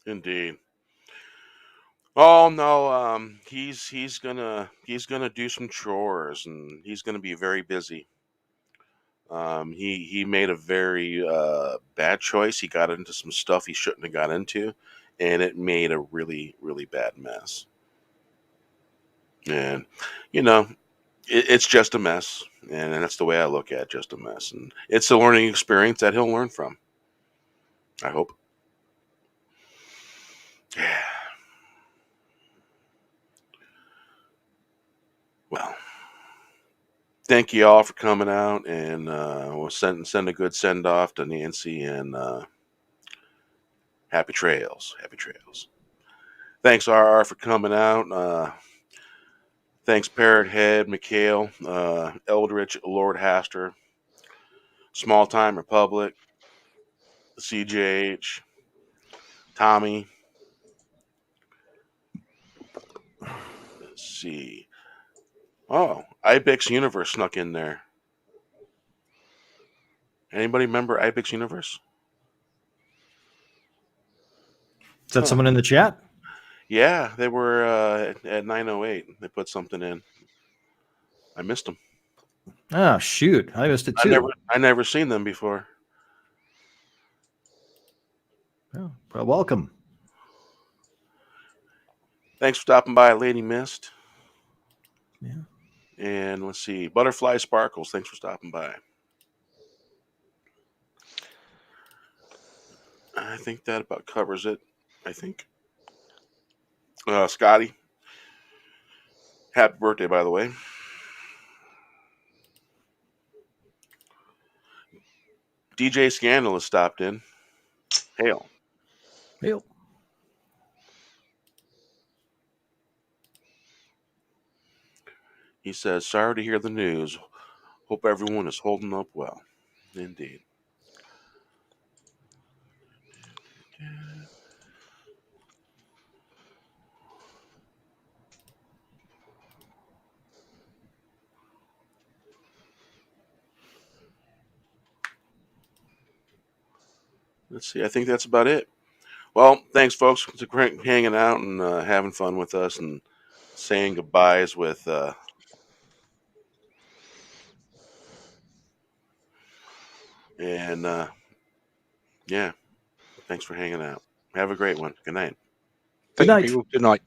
heaven. Indeed. Oh no, he's gonna do some chores and he's gonna be very busy. He made a very bad choice. He got into some stuff he shouldn't have got into, and it made a really really bad mess. And you know, it's just a mess, and that's the way I look at it, just a mess. And it's a learning experience that he'll learn from. I hope. Yeah. Well, thank you all for coming out, and we'll send a good send off to Nancie, and happy trails, happy trails. Thanks RR for coming out. Thanks Parrot Head, Mikhail, Eldritch, Lord Haster, Small Time Republic, CJH, Tommy. Let's see. Oh, Ibex Universe snuck in there. Anybody remember Ibex Universe? Is that someone in the chat? Yeah, they were at 9:08. They put something in. I missed them. Oh shoot, I missed it too. I never seen them before. Oh, well, welcome. Thanks for stopping by, Lady Mist. Yeah. And let's see, Butterfly Sparkles. Thanks for stopping by. I think that about covers it. I think. Scotty, happy birthday, by the way. DJ Scandal has stopped in. Hail. Hail. He says, sorry to hear the news. Hope everyone is holding up well. Indeed. Let's see. I think that's about it. Well, thanks, folks, for hanging out and having fun with us and saying goodbyes with. Yeah, thanks for hanging out. Have a great one. Good night. Good Thank you, night. people. Good night.